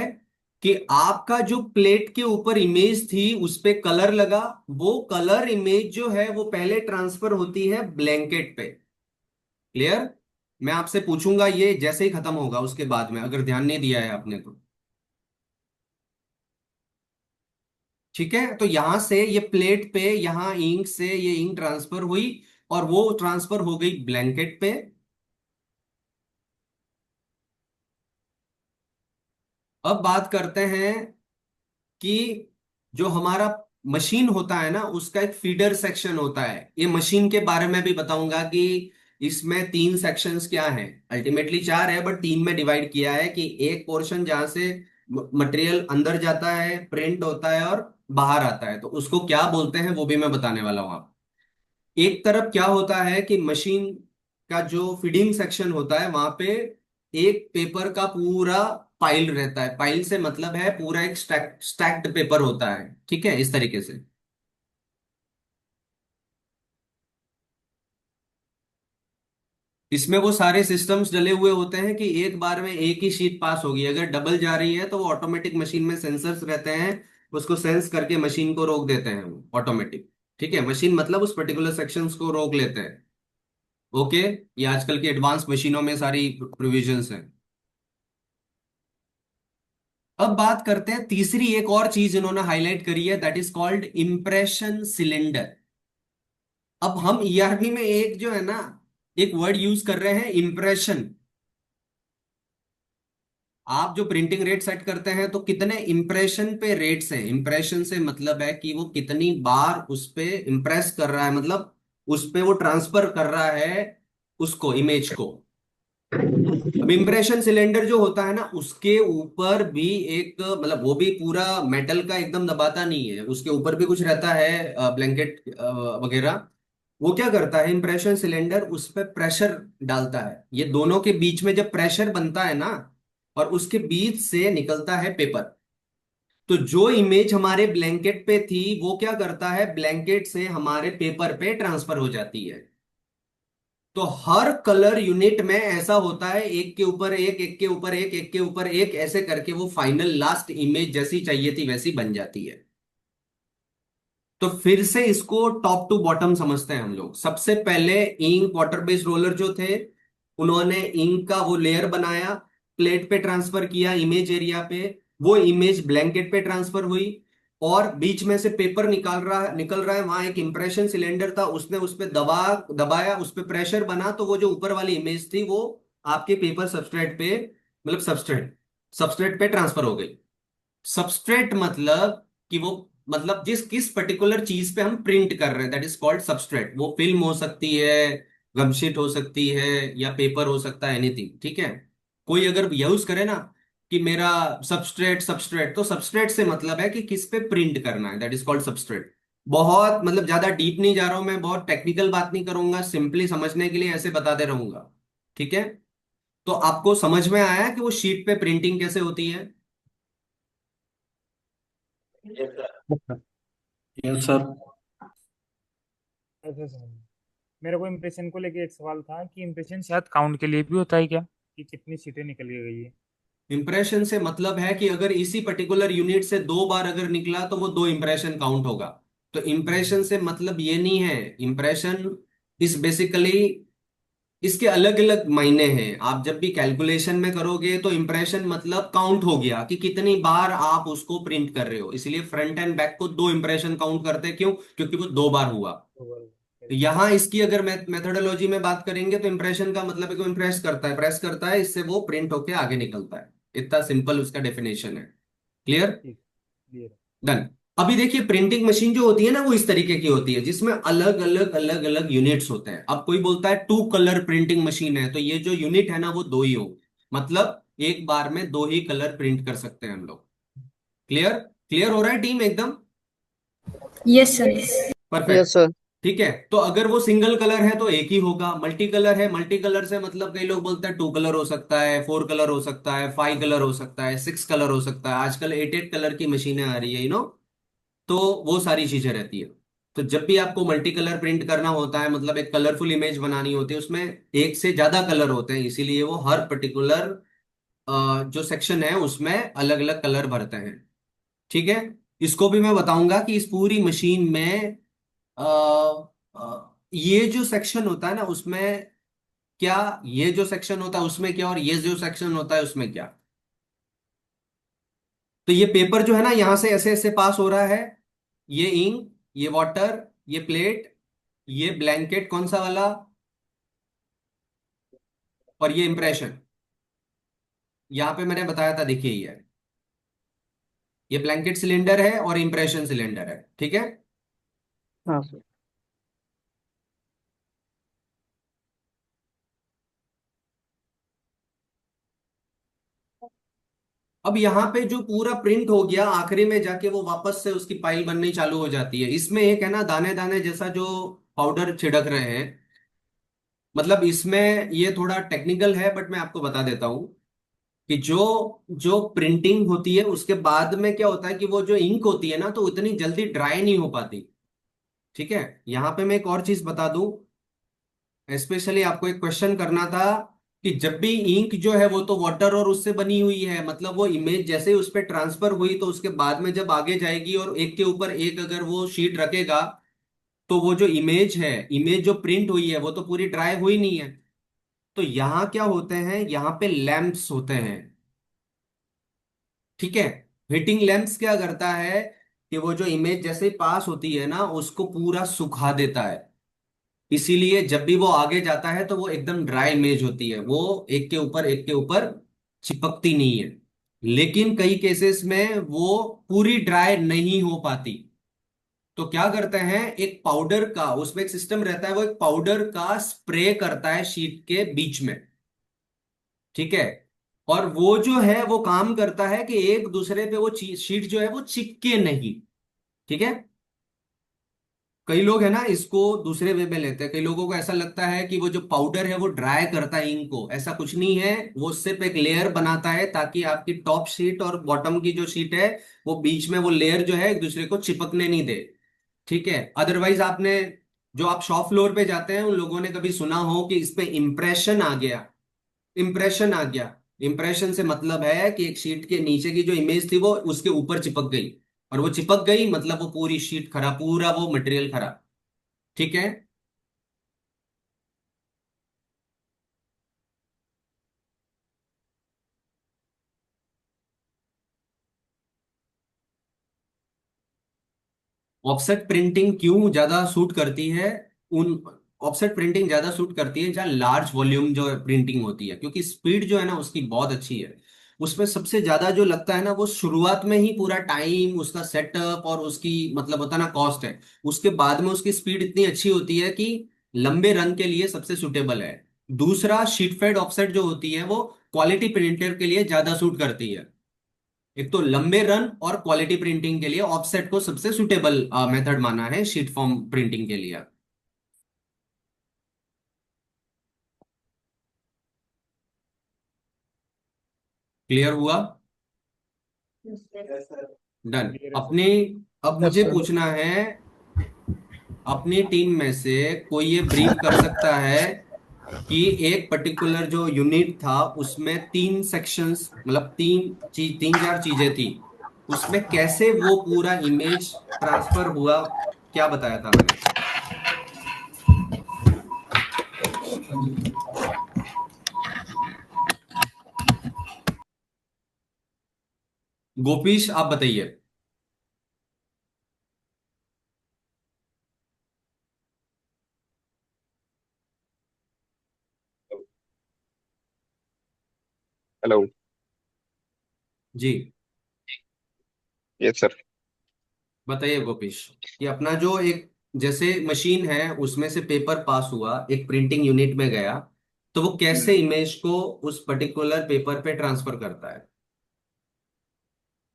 कि आपका जो प्लेट के ऊपर इमेज थी उस पे कलर लगा, वो कलर इमेज जो है वो पहले ट्रांसफर होती है ब्लैंकेट पे। क्लियर। मैं आपसे पूछूंगा ये जैसे ही खत्म होगा उसके बाद में, अगर ध्यान नहीं दिया है आपने तो। ठीक है। तो यहां से ये प्लेट पे, यहां इंक से ये इंक ट्रांसफर हुई और वो ट्रांसफर हो गई ब्लैंकेट पे। अब बात करते हैं कि जो हमारा मशीन होता है ना उसका एक फीडर सेक्शन होता है। ये मशीन के बारे में भी बताऊंगा कि इसमें 3 सेक्शंस क्या हैं। अल्टीमेटली 4 है बट 3 में डिवाइड किया है, कि एक पोर्शन जहां से मटेरियल अंदर जाता है, प्रिंट होता है और बाहर आता है, तो उसको क्या बोलते हैं वो भी मैं बताने वाला हूं आपको। एक तरफ क्या होता है कि मशीन का जो फीडिंग सेक्शन होता है वहां पे एक पेपर का पूरा पाइल रहता है। पाइल से मतलब है पूरा एक स्टैक्ड पेपर होता है। ठीक है, इस तरीके से। इसमें वो सारे सिस्टम्स डले हुए होते हैं कि एक बार में एक ही शीट पास होगी। अगर डबल जा रही है तो वो ऑटोमेटिक मशीन में सेंसर्स रहते हैं, उसको सेंस करके मशीन को रोक देते हैं वो ऑटोमेटिक। ठीक है, मशीन मतलब उस पर्टिकुलर सेक्शंस को रोक लेते हैं। ओके। ये आजकल की एडवांस मशीनों में सारी प्रोविजंस हैं। अब बात करते हैं तीसरी एक और चीज इन्होंने हाईलाइट करी है, that is called impression cylinder. अब हम ईआरपी में एक जो है ना एक वर्ड यूज कर रहे हैं, इंप्रेशन। आप जो प्रिंटिंग रेट सेट करते हैं तो कितने इंप्रेशन पे रेट्स हैं। इंप्रेशन से मतलब है कि वो कितनी बार उस पे इंप्रेस कर रहा है, मतलब उस पे वो ट्रांसफर कर रहा है उसको, इमेज को। अब इम्प्रेशन सिलेंडर जो होता है ना उसके ऊपर भी एक, मतलब वो भी पूरा मेटल का एकदम दबाता नहीं है, उसके ऊपर भी कुछ रहता है ब्लैंकेट वगैरह। वो क्या करता है इम्प्रेशन सिलेंडर, उस पर प्रेशर डालता है। ये दोनों के बीच में जब प्रेशर बनता है ना, और उसके बीच से निकलता है पेपर, तो जो इमेज हमारे ब्लैंकेट पे थी वो क्या करता है ब्लैंकेट से हमारे पेपर पे ट्रांसफर हो जाती है। तो हर कलर यूनिट में ऐसा होता है, एक के ऊपर एक, एक के ऊपर एक, एक के ऊपर एक, ऐसे करके वो फाइनल लास्ट इमेज जैसी चाहिए थी वैसी बन जाती है। तो फिर से इसको टॉप टू बॉटम समझते हैं हम लोग। सबसे पहले इंक वाटर बेस्ड रोलर जो थे, उन्होंने इंक का वो लेयर बनाया, प्लेट पे ट्रांसफर किया इमेज एरिया पे, वो इमेज ब्लैंकेट पे ट्रांसफर हुई, और बीच में से पेपर निकल रहा है, वहां एक इंप्रेशन सिलेंडर था, उसने उस पे दबाया, उस पे प्रेशर बना, तो वो जो ऊपर वाली इमेज थी वो आपके पेपर सबस्ट्रेट पे, मतलब सबस्ट्रेट पे ट्रांसफर हो गई। सबस्ट्रेट मतलब कि वो, मतलब जिस किस पर्टिकुलर चीज पे हम प्रिंट कर रहे हैं, दैट इज कॉल्ड सबस्ट्रेट। वो फिल्म हो सकती है, गमशीट हो सकती है, या पेपर हो सकता है, एनीथिंग। ठीक है। कोई अगर यूज करे ना कि मेरा सबस्ट्रेट सबस्ट्रेट, तो सबस्ट्रेट से मतलब है कि किस पे प्रिंट करना है, दैट इज कॉल्ड सबस्ट्रेट। बहुत मतलब ज्यादा डीप नहीं जा रहा हूं मैं, बहुत टेक्निकल बात नहीं करूंगा, सिंपली समझने के लिए ऐसे बताते रहूंगा। ठीक है, तो आपको समझ में आया कि वो शीट पे प्रिंटिंग कैसे होती है? Yes sir. ऐसे समझ में। मेरे को इम्प्रेशन को लेके एक सवाल था कि इम्प्रेशन शायद काउंट के लिए भी होता है क्या, कि कितनी सीटें निकल के गई है। इंप्रेशन से मतलब है कि अगर इसी पर्टिकुलर यूनिट से 2 बार अगर निकला तो वो 2 इंप्रेशन काउंट होगा। तो इंप्रेशन से मतलब ये नहीं है, इंप्रेशन इस बेसिकली इसके अलग अलग मायने हैं। आप जब भी कैलकुलेशन में करोगे तो इंप्रेशन मतलब काउंट हो गया कि कितनी बार आप उसको प्रिंट कर रहे हो, इसलिए फ्रंट एंड बैक को 2 इंप्रेशन काउंट करते हैं। क्यों? क्योंकि वो 2 बार हुआ। तो तो यहाँ इसकी अगर मेथोडोलॉजी में बात करेंगे तो इंप्रेशन का मतलब है कि वो इंप्रेस करता है, प्रेस करता है, इससे वो प्रिंट होके आगे निकलता है। इतना सिंपल उसका डेफिनेशन है। क्लियर? ठीक, क्लियर। डन। अभी देखिए प्रिंटिंग मशीन जो होती है ना वो इस तरीके की होती है जिसमें अलग अलग यूनिट्स होते हैं। अब कोई बोलता है 2 कलर प्रिंटिंग मशीन है, तो ये जो यूनिट है ना वो 2 ही हो, मतलब एक बार में 2 ही कलर प्रिंट कर सकते हैं हम लोग। क्लियर? क्लियर हो रहा है टीम एकदम? Yes sir. Perfect. Yes sir. ठीक है, तो अगर वो सिंगल कलर है तो एक ही होगा, मल्टी कलर है, मल्टी कलर से मतलब कई लोग बोलते हैं 2 कलर हो सकता है, 4 कलर हो सकता है, 5 कलर हो सकता है, 6 कलर हो सकता है, आजकल 8 8 कलर की मशीनें आ रही है तो वो सारी चीजें रहती है। तो जब भी आपको मल्टी कलर प्रिंट करना होता है, मतलब एक कलरफुल इमेज बनानी होती है, उसमें एक से ज्यादा कलर होते हैं, इसीलिए वो हर पर्टिकुलर जो सेक्शन है उसमें अलग अलग कलर भरते हैं। ठीक है, इसको भी मैं बताऊंगा कि इस पूरी मशीन में अ, ये जो सेक्शन होता है ना उसमें क्या, ये जो सेक्शन होता है उसमें क्या, और ये जो सेक्शन होता है उसमें क्या। तो ये पेपर जो है ना यहां से ऐसे ऐसे पास हो रहा है, ये इंक, ये वाटर, ये प्लेट, ये ब्लैंकेट कौन सा वाला, और ये इंप्रेशन। यहां पे मैंने बताया था, देखिए ये ब्लैंकेट सिलेंडर है और इंप्रेशन सिलेंडर है। ठीक है, हाँ सर। अब यहाँ पे जो पूरा प्रिंट हो गया आखिरी में जाके वो वापस से उसकी पाइल बननी चालू हो जाती है। इसमें एक है ना दाने दाने जैसा जो पाउडर छिड़क रहे हैं, मतलब इसमें ये थोड़ा टेक्निकल है बट मैं आपको बता देता हूँ कि जो जो प्रिंटिंग होती है उसके बाद में क्या होता है कि वो जो इंक होती है ना तो उतनी जल्दी ड्राई नहीं हो पाती। ठीक है, यहाँ पे मैं एक और चीज बता दूं, स्पेशली आपको एक क्वेश्चन करना था कि जब भी इंक जो है वो तो वाटर और उससे बनी हुई है, मतलब वो इमेज जैसे ही उस पर ट्रांसफर हुई तो उसके बाद में जब आगे जाएगी और एक के ऊपर एक अगर वो शीट रखेगा तो वो जो इमेज है, इमेज जो प्रिंट हुई है वो तो पूरी ड्राई हुई नहीं है। तो यहाँ क्या होते हैं, यहाँ पे लैंप्स होते हैं। ठीक है, हीटिंग लैंप्स क्या करता है कि वो जो इमेज जैसे ही पास होती है ना उसको पूरा सुखा देता है, इसीलिए जब भी वो आगे जाता है तो वो एकदम ड्राई इमेज होती है, वो एक के ऊपर चिपकती नहीं है। लेकिन कई केसेस में वो पूरी ड्राई नहीं हो पाती, तो क्या करते हैं, एक पाउडर का उसमें एक सिस्टम रहता है, वो एक पाउडर का स्प्रे करता है शीट के बीच में। ठीक है, और वो जो है वो काम करता है कि एक दूसरे पे वो शीट जो है वो चिपके नहीं। ठीक है, कई लोग है ना इसको दूसरे वे में लेते हैं, कई लोगों को ऐसा लगता है कि वो जो पाउडर है वो ड्राई करता है इंक को, ऐसा कुछ नहीं है, वो सिर्फ एक लेयर बनाता है ताकि आपकी टॉप शीट और बॉटम की जो शीट है वो बीच में वो लेयर जो है एक दूसरे को चिपकने नहीं दे। ठीक है, अदरवाइज आपने जो आप शॉप फ्लोर पे जाते हैं उन लोगों ने कभी सुना हो कि इस पे इंप्रेशन आ गया, इंप्रेशन आ गया। इंप्रेशन से मतलब है कि एक शीट के नीचे की जो इमेज थी वो उसके ऊपर चिपक गई, और वो चिपक गई मतलब वो पूरी शीट खराब, पूरा वो मटेरियल खराब। ठीक है, ऑफसेट प्रिंटिंग क्यों ज्यादा सूट करती है, उन ऑफसेट प्रिंटिंग ज्यादा सूट करती है जहाँ लार्ज वॉल्यूम जो प्रिंटिंग होती है, क्योंकि स्पीड जो है ना उसकी बहुत अच्छी है। उसमें सबसे ज्यादा जो लगता है ना वो शुरुआत में ही पूरा टाइम उसका सेटअप और उसकी मतलब होता है ना कॉस्ट है, उसके बाद में उसकी स्पीड इतनी अच्छी होती है कि लंबे रन के लिए सबसे सुटेबल है। दूसरा शीट फेड ऑफसेट जो होती है वो क्वालिटी प्रिंटर के लिए ज्यादा सूट करती है। एक तो लंबे रन और क्वालिटी प्रिंटिंग के लिए ऑफसेट को सबसे सुटेबल मेथड माना है शीट फॉर्म प्रिंटिंग के लिए। क्लियर हुआ? डन। क्लियर है सर। अपने अब मुझे पूछना है, अपनी टीम में से कोई ये ब्रीफ कर सकता है कि एक पर्टिकुलर जो यूनिट था उसमें तीन सेक्शंस, मतलब तीन चार चीजें थी, उसमें कैसे वो पूरा इमेज ट्रांसफर हुआ, क्या बताया था मैंने? गोपीश आप बताइए। हेलो। जी यस सर। बताइए गोपीश, कि अपना जो एक जैसे मशीन है उसमें से पेपर पास हुआ, एक प्रिंटिंग यूनिट में गया, तो वो कैसे इमेज को उस पर्टिकुलर पेपर पे ट्रांसफर करता है?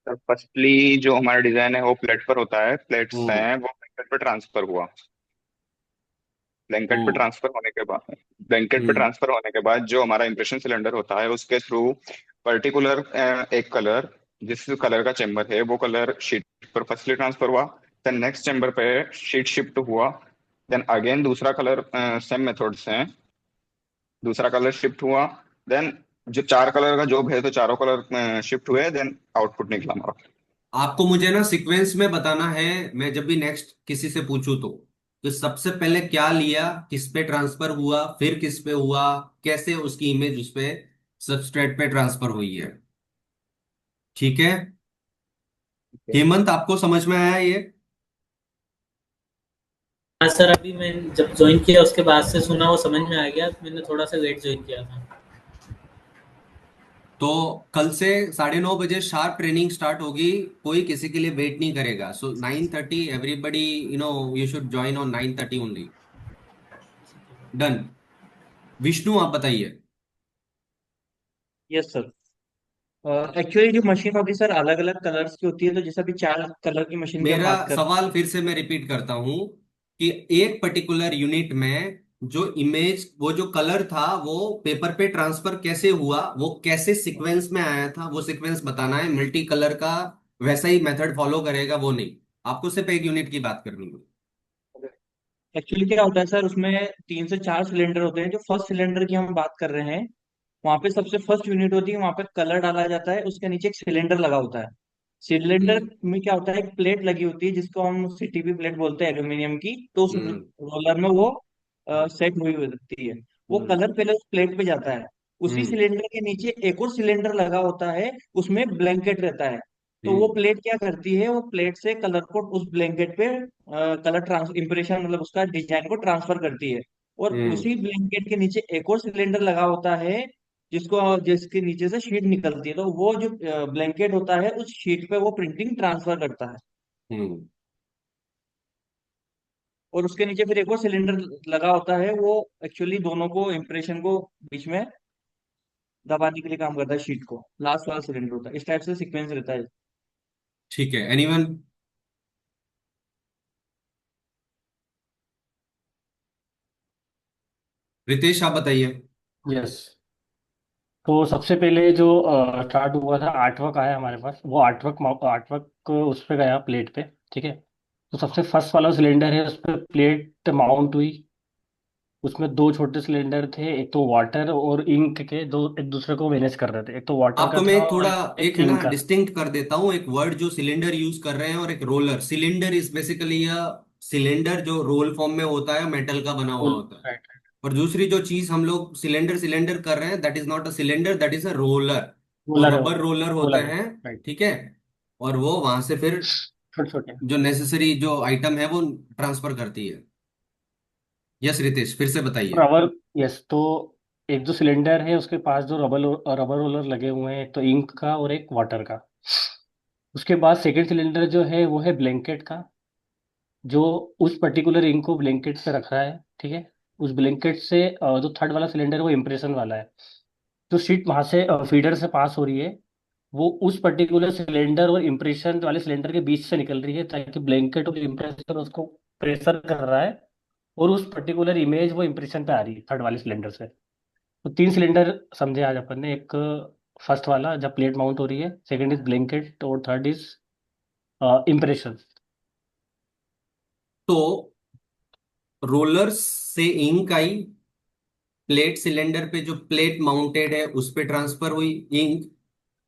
सर फर्स्टली जो हमारा डिजाइन है वो प्लेट पर होता है, प्लेट्स हम्म। हैं वो ब्लैंकेट पर ट्रांसफर हुआ। ब्लैंकेट पर हम्म। ट्रांसफर होने के बाद ब्लैंकेट पर हम्म। ट्रांसफर होने के बाद जो हमारा इंप्रेशन सिलेंडर होता है उसके थ्रू पर्टिकुलर एक कलर, जिस कलर का चेम्बर है वो कलर शीट पर फर्स्टली ट्रांसफर हुआ। देन नेक्स्ट चेम्बर पे शीट शिफ्ट हुआ। देन अगेन दूसरा कलर, सेम मेथड से दूसरा कलर शिफ्ट हुआ। देन जो चार कलर का जॉब है तो चारों कलर शिफ्ट हुए, देन आउटपुट निकला हमारा। आपको मुझे ना सीक्वेंस में बताना है, मैं जब भी नेक्स्ट किसी से पूछूं तो कि सबसे पहले क्या लिया, किस पे ट्रांसफर हुआ, फिर किस पे हुआ, कैसे उसकी इमेज उस पे सबस्ट्रेट पे ट्रांसफर हुई है। ठीक है? हेमंत आपको समझ में आया ये? हाँ सर, अभी मैं जब ज्वाइन किया उसके बाद से सुना, वो समझ में आ गया। मैंने थोड़ा सा लेट ज्वाइन किया था। तो कल से 9:30 बजे शार्प ट्रेनिंग स्टार्ट होगी, कोई किसी के लिए वेट नहीं करेगा। सो 9:30 everybody, you should join on 9:30 only. Done. Vishnu आप बताइए। Yes sir. एक्चुअली जो मशीन होती है सर अलग अलग कलर्स की होती है, तो जैसे अभी चार कलर की मशीन की हम मेरा बात कर रहे सवाल फिर से मैं रिपीट करता हूं कि एक पर्टिकुलर यूनिट में जो इमेज, वो जो कलर था वो पेपर पे ट्रांसफर कैसे हुआ, वो कैसे सीक्वेंस में आया था, वो सीक्वेंस बताना है। मल्टी कलर का वैसा ही मेथड फॉलो करेगा वो नहीं, आपको सिर्फ एक यूनिट की बात करनी है। हैं। एक्चुअली क्या होता है सर, उसमें 3 से 4 सिलेंडर होते हैं। जो फर्स्ट सिलेंडर की हम बात कर रहे हैं, वहां पे सबसे फर्स्ट यूनिट होती है, वहां पे कलर डाला जाता है, उसके नीचे एक सिलेंडर लगा होता है। सिलेंडर हम्म। में क्या होता है, एक प्लेट लगी होती है जिसको हम सीटीबी प्लेट बोलते हैं, एल्यूमिनियम की। तो उस हम्म। रोलर में वो सेट हुई होती है। वो हम्म। कलर पहले उस प्लेट पे जाता है। उसी हम्म। सिलेंडर के नीचे एक और सिलेंडर लगा होता है, उसमें ब्लैंकेट रहता है। तो वो हम्म। प्लेट क्या करती है, वो प्लेट से कलर को उस ब्लैंकेट पे कलर ट्रांस इम्प्रेशन, मतलब उसका डिजाइन को ट्रांसफर करती है। और हम्म। उसी ब्लैंकेट के नीचे एक और सिलेंडर लगा होता है, जिसके नीचे से शीट निकलती है। तो वो जो ब्लैंकेट होता है, उस शीट पे वो प्रिंटिंग ट्रांसफर करता है। हम्म। और उसके नीचे फिर एक और सिलेंडर लगा होता है, वो एक्चुअली दोनों को इम्प्रेशन को बीच में दबाने के लिए काम करता है, शीट को। लास्ट वाला सिलेंडर होता है। इस टाइप से सीक्वेंस रहता है। ठीक है। एनीवन? रितेश आप बताइए। यस। तो सबसे पहले जो स्टार्ट हुआ था, आर्टवर्क आया हमारे पास। वो आर्टवर्क आर्टवर्क उस पे गया प्लेट पे। ठीक है। तो सबसे फर्स्ट वाला सिलेंडर है, उस पर प्लेट माउंट हुई। उसमें दो छोटे सिलेंडर थे, एक तो वाटर और इंक के, दो एक दूसरे को मैनेज कर रहे थे। एक तो वाटर का आपको मैं था एक थोड़ा, और एक एक है इंक ना का। डिस्टिंक्ट कर देता हूँ, एक वर्ड जो सिलेंडर यूज कर रहे हैं और एक roller. Cylinder is basically a cylinder जो रोल फॉर्म में होता है, मेटल का बना हुआ होता है। राइट। और दूसरी जो चीज हम लोग सिलेंडर सिलेंडर कर रहे हैं, that is not a cylinder, that is a roller. वो रोलर है वो। रबर रोलर होते रोलर है। हैं। राइट। ठीक है? और वो वहां से फिर छोटे छोटे। जो नेसेसरी जो आइटम है वो ट्रांसफर करती है। यस रितेश, फिर से बताइए। रबर। यस। तो एक जो सिलेंडर है उसके पास जो रबर रोलर लगे हुए हैं, एक तो इंक का और एक वाटर का। उसके बाद सेकेंड सिलेंडर जो है वो है ब्लैंकेट का, जो उस पर्टिकुलर इंक को ब्लैंकेट से रख रहा है। ठीक है। उस ब्लैंकेट से जो थर्ड वाला सिलेंडर है वो इम्प्रेशन वाला है। जो शीट वहां से फीडर से पास हो रही है, वो उस पर्टिकुलर सिलेंडर और इम्प्रेशन वाले सिलेंडर के बीच से निकल रही है, ताकि ब्लैंकेट और इम्प्रेशन उसको प्रेशर कर रहा है, और उस पर्टिकुलर इमेज वो इम्प्रेशन पे आ रही है थर्ड वाले सिलेंडर से। तो तीन सिलेंडर समझे आज अपन ने। एक फर्स्ट वाला जब प्लेट माउंट हो रही है, सेकंड इज ब्लैंकेट, और थर्ड इज इम्प्रेशन। तो रोलर से इंक आई, प्लेट सिलेंडर पे जो प्लेट माउंटेड है उस पे ट्रांसफर हुई इंक,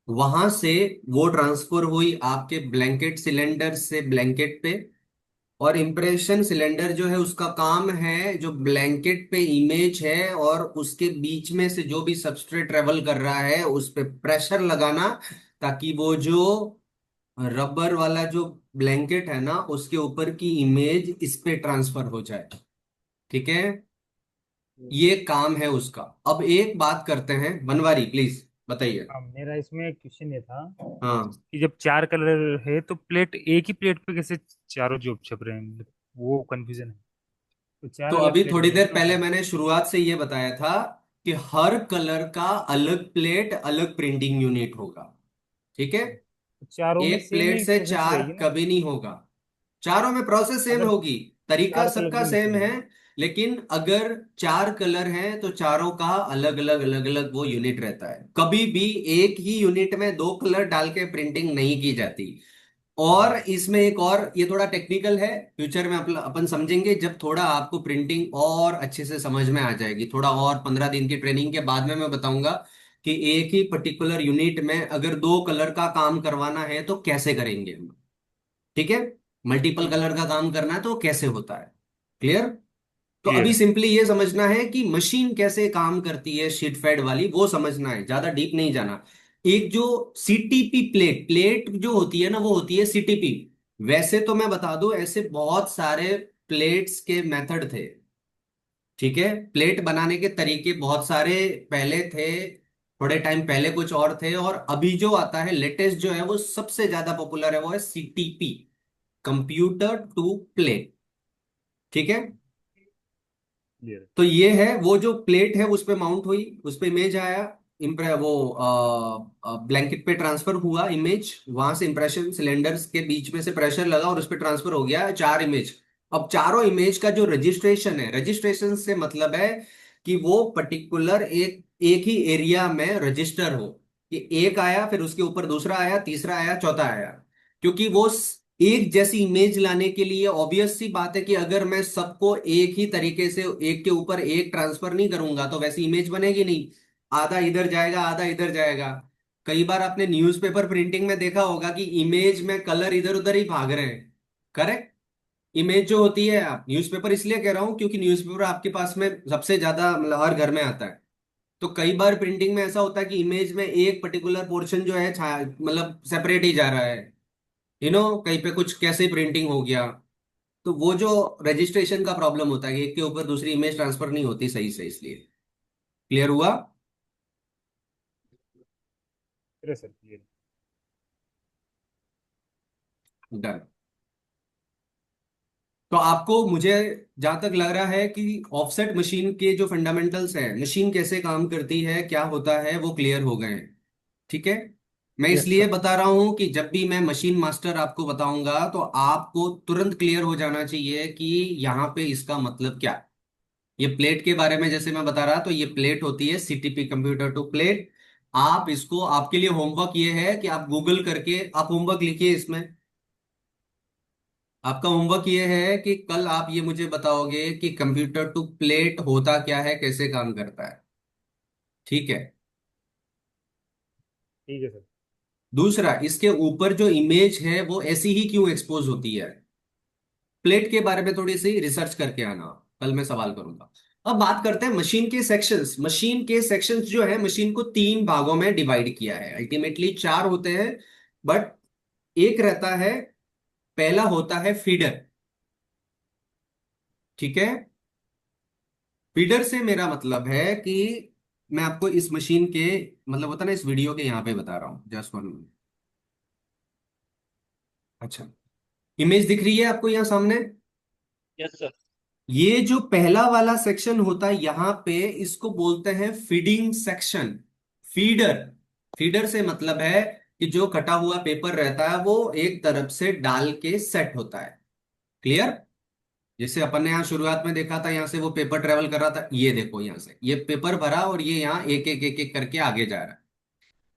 वहां से वो ट्रांसफर हुई आपके ब्लैंकेट सिलेंडर से ब्लैंकेट पे। और इम्प्रेशन सिलेंडर जो है उसका काम है जो ब्लैंकेट पे इमेज है और उसके बीच में से जो भी सबस्ट्रेट ट्रेवल कर रहा है उस पे प्रेशर लगाना, ताकि वो जो रबर वाला जो ब्लैंकेट है ना उसके ऊपर की इमेज इस पे ट्रांसफर हो जाए। ठीक है, ये काम है उसका। अब एक बात करते हैं, बनवारी प्लीज बताइए। हाँ, मेरा इसमें एक क्वेश्चन ये था हाँ, कि जब चार कलर है तो प्लेट, एक ही प्लेट पे कैसे चारों जॉब छप रहे हैं, मतलब वो कंफ्यूजन है। तो चार तो अलग अभी प्लेट थोड़ी बनेंगे देर ना पहले उसमें। मैंने शुरुआत से ये बताया था कि हर कलर का अलग प्लेट अलग प्रिंटिंग यूनिट होगा। ठीक है, तो चारों में एक सेम प्लेट ही से प्रोसेस चार रहेगी ना। कभी नहीं होगा। चारों में प्रोसेस सेम अगर होगी, तरीका चार कलर सबका की सेम मशीन है है। ना। लेकिन अगर चार कलर हैं तो चारों का अलग अलग अलग अलग वो यूनिट रहता है। कभी भी एक ही यूनिट में दो कलर डाल के प्रिंटिंग नहीं की जाती। और इसमें एक और, ये थोड़ा टेक्निकल है, फ्यूचर में अपन समझेंगे जब थोड़ा आपको प्रिंटिंग और अच्छे से समझ में आ जाएगी। थोड़ा और 15 दिन की ट्रेनिंग के बाद में मैं बताऊंगा कि एक ही पर्टिकुलर यूनिट में अगर दो कलर का काम करवाना है तो कैसे करेंगे हम। ठीक है, मल्टीपल ठीक है। कलर का काम करना है तो कैसे होता है। क्लियर? तो क्लियर अभी है। सिंपली ये समझना है कि मशीन कैसे काम करती है, शीट फेड वाली, वो समझना है, ज्यादा डीप नहीं जाना। एक जो सीटीपी प्लेट प्लेट जो होती है ना वो होती है सीटीपी। वैसे तो मैं बता दूं ऐसे बहुत सारे प्लेट्स के मेथड थे। ठीक है, प्लेट बनाने के तरीके बहुत सारे पहले थे, थोड़े टाइम पहले कुछ और थे, और अभी जो आता है लेटेस्ट जो है वो सबसे ज्यादा पॉपुलर है, वो है सीटीपी, कंप्यूटर टू प्लेट। ठीक है, क्लियर है। तो ये है वो जो प्लेट है उस पे माउंट हुई, उस पे इमेज आया, इम्प्रे वो ब्लैंकेट पे ट्रांसफर हुआ इमेज, वहां से इंप्रेशन सिलेंडर्स के बीच में से प्रेशर लगा और उस पे ट्रांसफर हो गया चार इमेज। अब चारों इमेज का जो रजिस्ट्रेशन है, रजिस्ट्रेशन से मतलब है कि वो पर्टिकुलर एक एक ही एरिया में रजिस्टर हो, कि एक आया फिर उसके ऊपर दूसरा आया, तीसरा आया, चौथा आया। क्योंकि वो एक जैसी इमेज लाने के लिए ऑब्वियस सी बात है कि अगर मैं सबको एक ही तरीके से एक के ऊपर एक ट्रांसफर नहीं करूंगा तो वैसी इमेज बनेगी नहीं। आधा इधर जाएगा आधा इधर जाएगा। कई बार आपने न्यूज़पेपर प्रिंटिंग में देखा होगा कि इमेज में कलर इधर उधर ही भाग रहे हैं। करेक्ट? इमेज जो होती है, आप न्यूज़पेपर इसलिए कह रहा हूं क्योंकि न्यूज़पेपर आपके पास में सबसे ज्यादा मतलब हर घर में आता है। तो कई बार प्रिंटिंग में ऐसा होता है कि इमेज में एक पर्टिकुलर पोर्शन जो है मतलब सेपरेट ही जा रहा है। कहीं पे कुछ कैसे प्रिंटिंग हो गया। तो वो जो रजिस्ट्रेशन का प्रॉब्लम होता है कि एक के ऊपर दूसरी इमेज ट्रांसफर नहीं होती सही से, इसलिए। क्लियर हुआ? Clear sir, clear. डन। तो आपको, मुझे जहां तक लग रहा है कि ऑफसेट मशीन के जो फंडामेंटल्स हैं, मशीन कैसे काम करती है, क्या होता है, वो क्लियर हो गए हैं। ठीक है, मैं यस इसलिए सर। बता रहा हूं कि जब भी मैं मशीन मास्टर आपको बताऊंगा तो आपको तुरंत क्लियर हो जाना चाहिए कि यहाँ पे इसका मतलब क्या है। ये प्लेट के बारे में जैसे मैं बता रहा, तो ये प्लेट होती है सीटीपी, कंप्यूटर टू प्लेट। आप इसको, आपके लिए होमवर्क ये है कि आप गूगल करके आप होमवर्क लिखिए इसमें। आपका होमवर्क ये है कि कल आप ये मुझे बताओगे कि कंप्यूटर टू प्लेट होता क्या है, कैसे काम करता है। ठीक है। ठीक है सर। दूसरा, इसके ऊपर जो इमेज है वो ऐसी ही क्यों एक्सपोज होती है, प्लेट के बारे में थोड़ी सी रिसर्च करके आना, कल मैं सवाल करूंगा। अब बात करते हैं मशीन के सेक्शंस। मशीन के सेक्शंस जो है, मशीन को तीन भागों में डिवाइड किया है, अल्टीमेटली चार होते हैं, बट एक रहता है। पहला होता है फीडर। ठीक है, फीडर से मेरा मतलब है कि मैं आपको इस मशीन के, मतलब होता है ना, इस वीडियो के यहाँ पे बता रहा हूँ, जस्ट वन मिनट। अच्छा, इमेज दिख रही है आपको यहाँ सामने? Yes sir. ये जो पहला वाला सेक्शन होता है यहां पे, इसको बोलते हैं फीडिंग सेक्शन। फीडर, फीडर से मतलब है कि जो कटा हुआ पेपर रहता है वो एक तरफ से डाल के सेट होता है। क्लियर? जैसे अपन ने यहाँ शुरुआत में देखा था, यहाँ से वो पेपर ट्रेवल कर रहा था, ये देखो यहाँ से ये पेपर भरा और ये यहाँ एक एक एक एक करके आगे जा रहा है।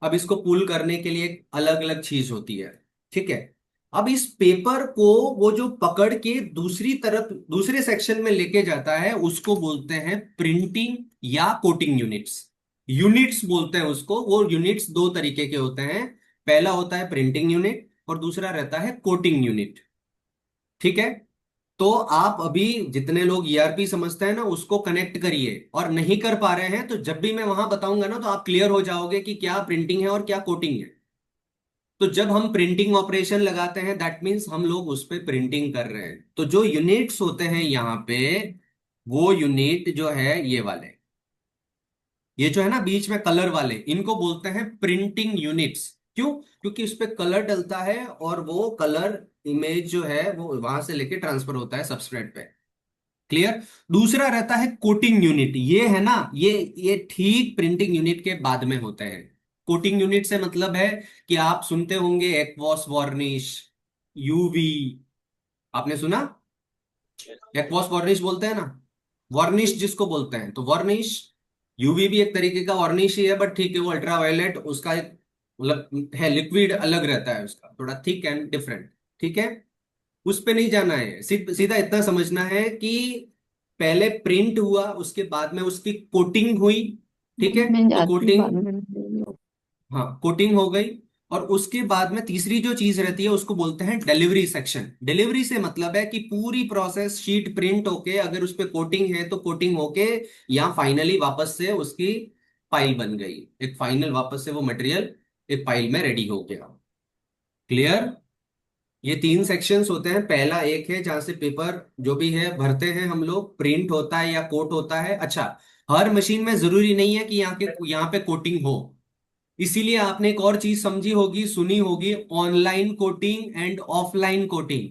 अब इसको पुल करने के लिए एक अलग अलग चीज होती है, ठीक है। अब इस पेपर को वो जो पकड़ के दूसरी तरफ दूसरे सेक्शन में लेके जाता है उसको बोलते हैं प्रिंटिंग या कोटिंग यूनिट्स। यूनिट्स बोलते हैं उसको। वो यूनिट्स दो तरीके के होते हैं, पहला होता है प्रिंटिंग यूनिट और दूसरा रहता है कोटिंग यूनिट, ठीक है। तो आप अभी जितने लोग ईआरपी समझते हैं ना उसको कनेक्ट करिए, और नहीं कर पा रहे हैं तो जब भी मैं वहां बताऊंगा ना तो आप क्लियर हो जाओगे कि क्या प्रिंटिंग है और क्या कोटिंग है। तो जब हम प्रिंटिंग ऑपरेशन लगाते हैं दैट मीन्स हम लोग उस पे प्रिंटिंग कर रहे हैं। तो जो यूनिट्स होते हैं यहाँ पे, वो यूनिट जो है ये वाले, ये जो है ना बीच में कलर वाले, इनको बोलते हैं प्रिंटिंग यूनिट्स। क्यों? क्योंकि उस पे कलर डलता है और वो कलर इमेज जो है वो वहां से लेके ट्रांसफर होता है सबस्ट्रेट पे। क्लियर? दूसरा रहता है कोटिंग यूनिट। ये है ना, ये ठीक प्रिंटिंग यूनिट के बाद में होते हैं। कोटिंग यूनिट से मतलब है कि आप सुनते होंगे एक्वॉस वार्निश, यूवी, आपने सुना? एक्वॉस वार्निश बोलते हैं ना, वार्निश जिसको बोलते हैं, तो वार्निश, यूवी भी एक तरीके का वार्निश ही है, बट ठीक है वो अल्ट्रावायलेट, उसका एक मतलब है लिक्विड अलग रहता है उसका, थोड़ा थिक एंड डिफरेंट, ठीक है। उस पे नहीं जाना है, सीधा इतना समझना है कि पहले प्रिंट हुआ उसके बाद में उसकी कोटिंग हुई, ठीक है। मैं तो जाती हूँ बाद कोटिंग, में। हाँ कोटिंग हो गई। और उसके बाद में तीसरी जो चीज रहती है उसको बोलते हैं डिलीवरी सेक्शन। डिलीवरी से मतलब है कि पूरी प्रोसेस शीट प्रिंट होके अगर उस पे कोटिंग है तो कोटिंग होके या फाइनली वापस से उसकी फाइल बन गई, एक फाइनल वापस से वो मटेरियल एक फाइल में रेडी हो गया। क्लियर? ये तीन सेक्शंस होते हैं। पहला एक है जहां से पेपर जो भी है भरते हैं हम लोग, प्रिंट होता है या कोट होता है। अच्छा, हर मशीन में जरूरी नहीं है कि यहाँ पे कोटिंग हो, इसीलिए आपने एक और चीज समझी होगी, सुनी होगी, online coating and offline coating.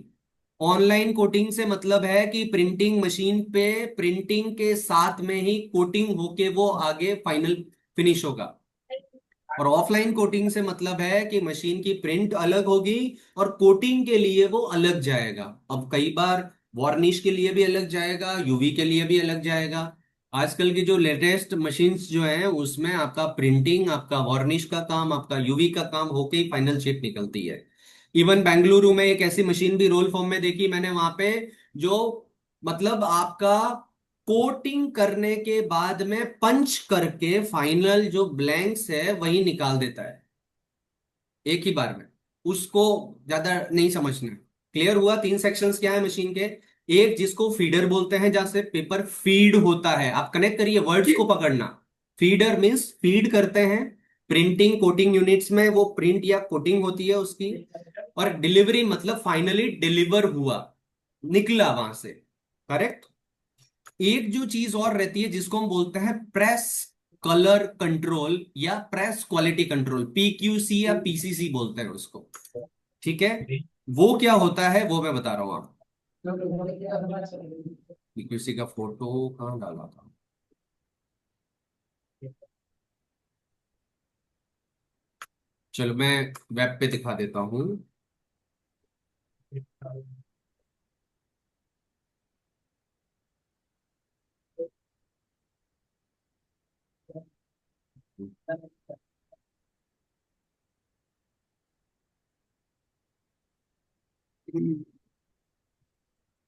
Online coating से मतलब है कि प्रिंटिंग मशीन पे प्रिंटिंग के साथ में ही कोटिंग होके वो आगे फाइनल फिनिश होगा। और ऑफलाइन कोटिंग से मतलब है कि मशीन की प्रिंट अलग होगी और कोटिंग के लिए वो अलग जाएगा। अब कई बार वार्निश के लिए भी अलग जाएगा, यूवी के लिए भी अलग जाएगा। आजकल की जो लेटेस्ट मशीन्स जो हैं उसमें आपका प्रिंटिंग, आपका वार्निश का काम, आपका यूवी का काम होके ही फाइनल शेप निकलती है। इवन बेंगलुरु में एक ऐसी मशीन भी रोल फॉर्म में देखी मैंने वहां पे, जो मतलब आपका कोटिंग करने के बाद में पंच करके फाइनल जो ब्लैंक्स है वही निकाल देता है एक ही बार में। उसको ज्यादा नहीं समझना। क्लियर हुआ? तीन सेक्शंस क्या है मशीन के। एक जिसको फीडर बोलते हैं, जहां से पेपर फीड होता है, आप कनेक्ट करिए वर्ड्स को पकड़ना। फीडर मीन्स फीड करते हैं प्रिंटिंग कोटिंग यूनिट्स में, वो प्रिंट या कोटिंग होती है उसकी। और डिलीवरी मतलब फाइनली डिलीवर हुआ, निकला वहां से। करेक्ट? एक जो चीज और रहती है जिसको हम बोलते हैं प्रेस कलर कंट्रोल या प्रेस क्वालिटी कंट्रोल, पीक्यूसी या पीसीसी बोलते हैं उसको, ठीक है। वो क्या होता है वो मैं बता रहा हूं आप। पीक्यूसी का फोटो कहाँ डाला था? चलो मैं वेब पे दिखा देता हूं।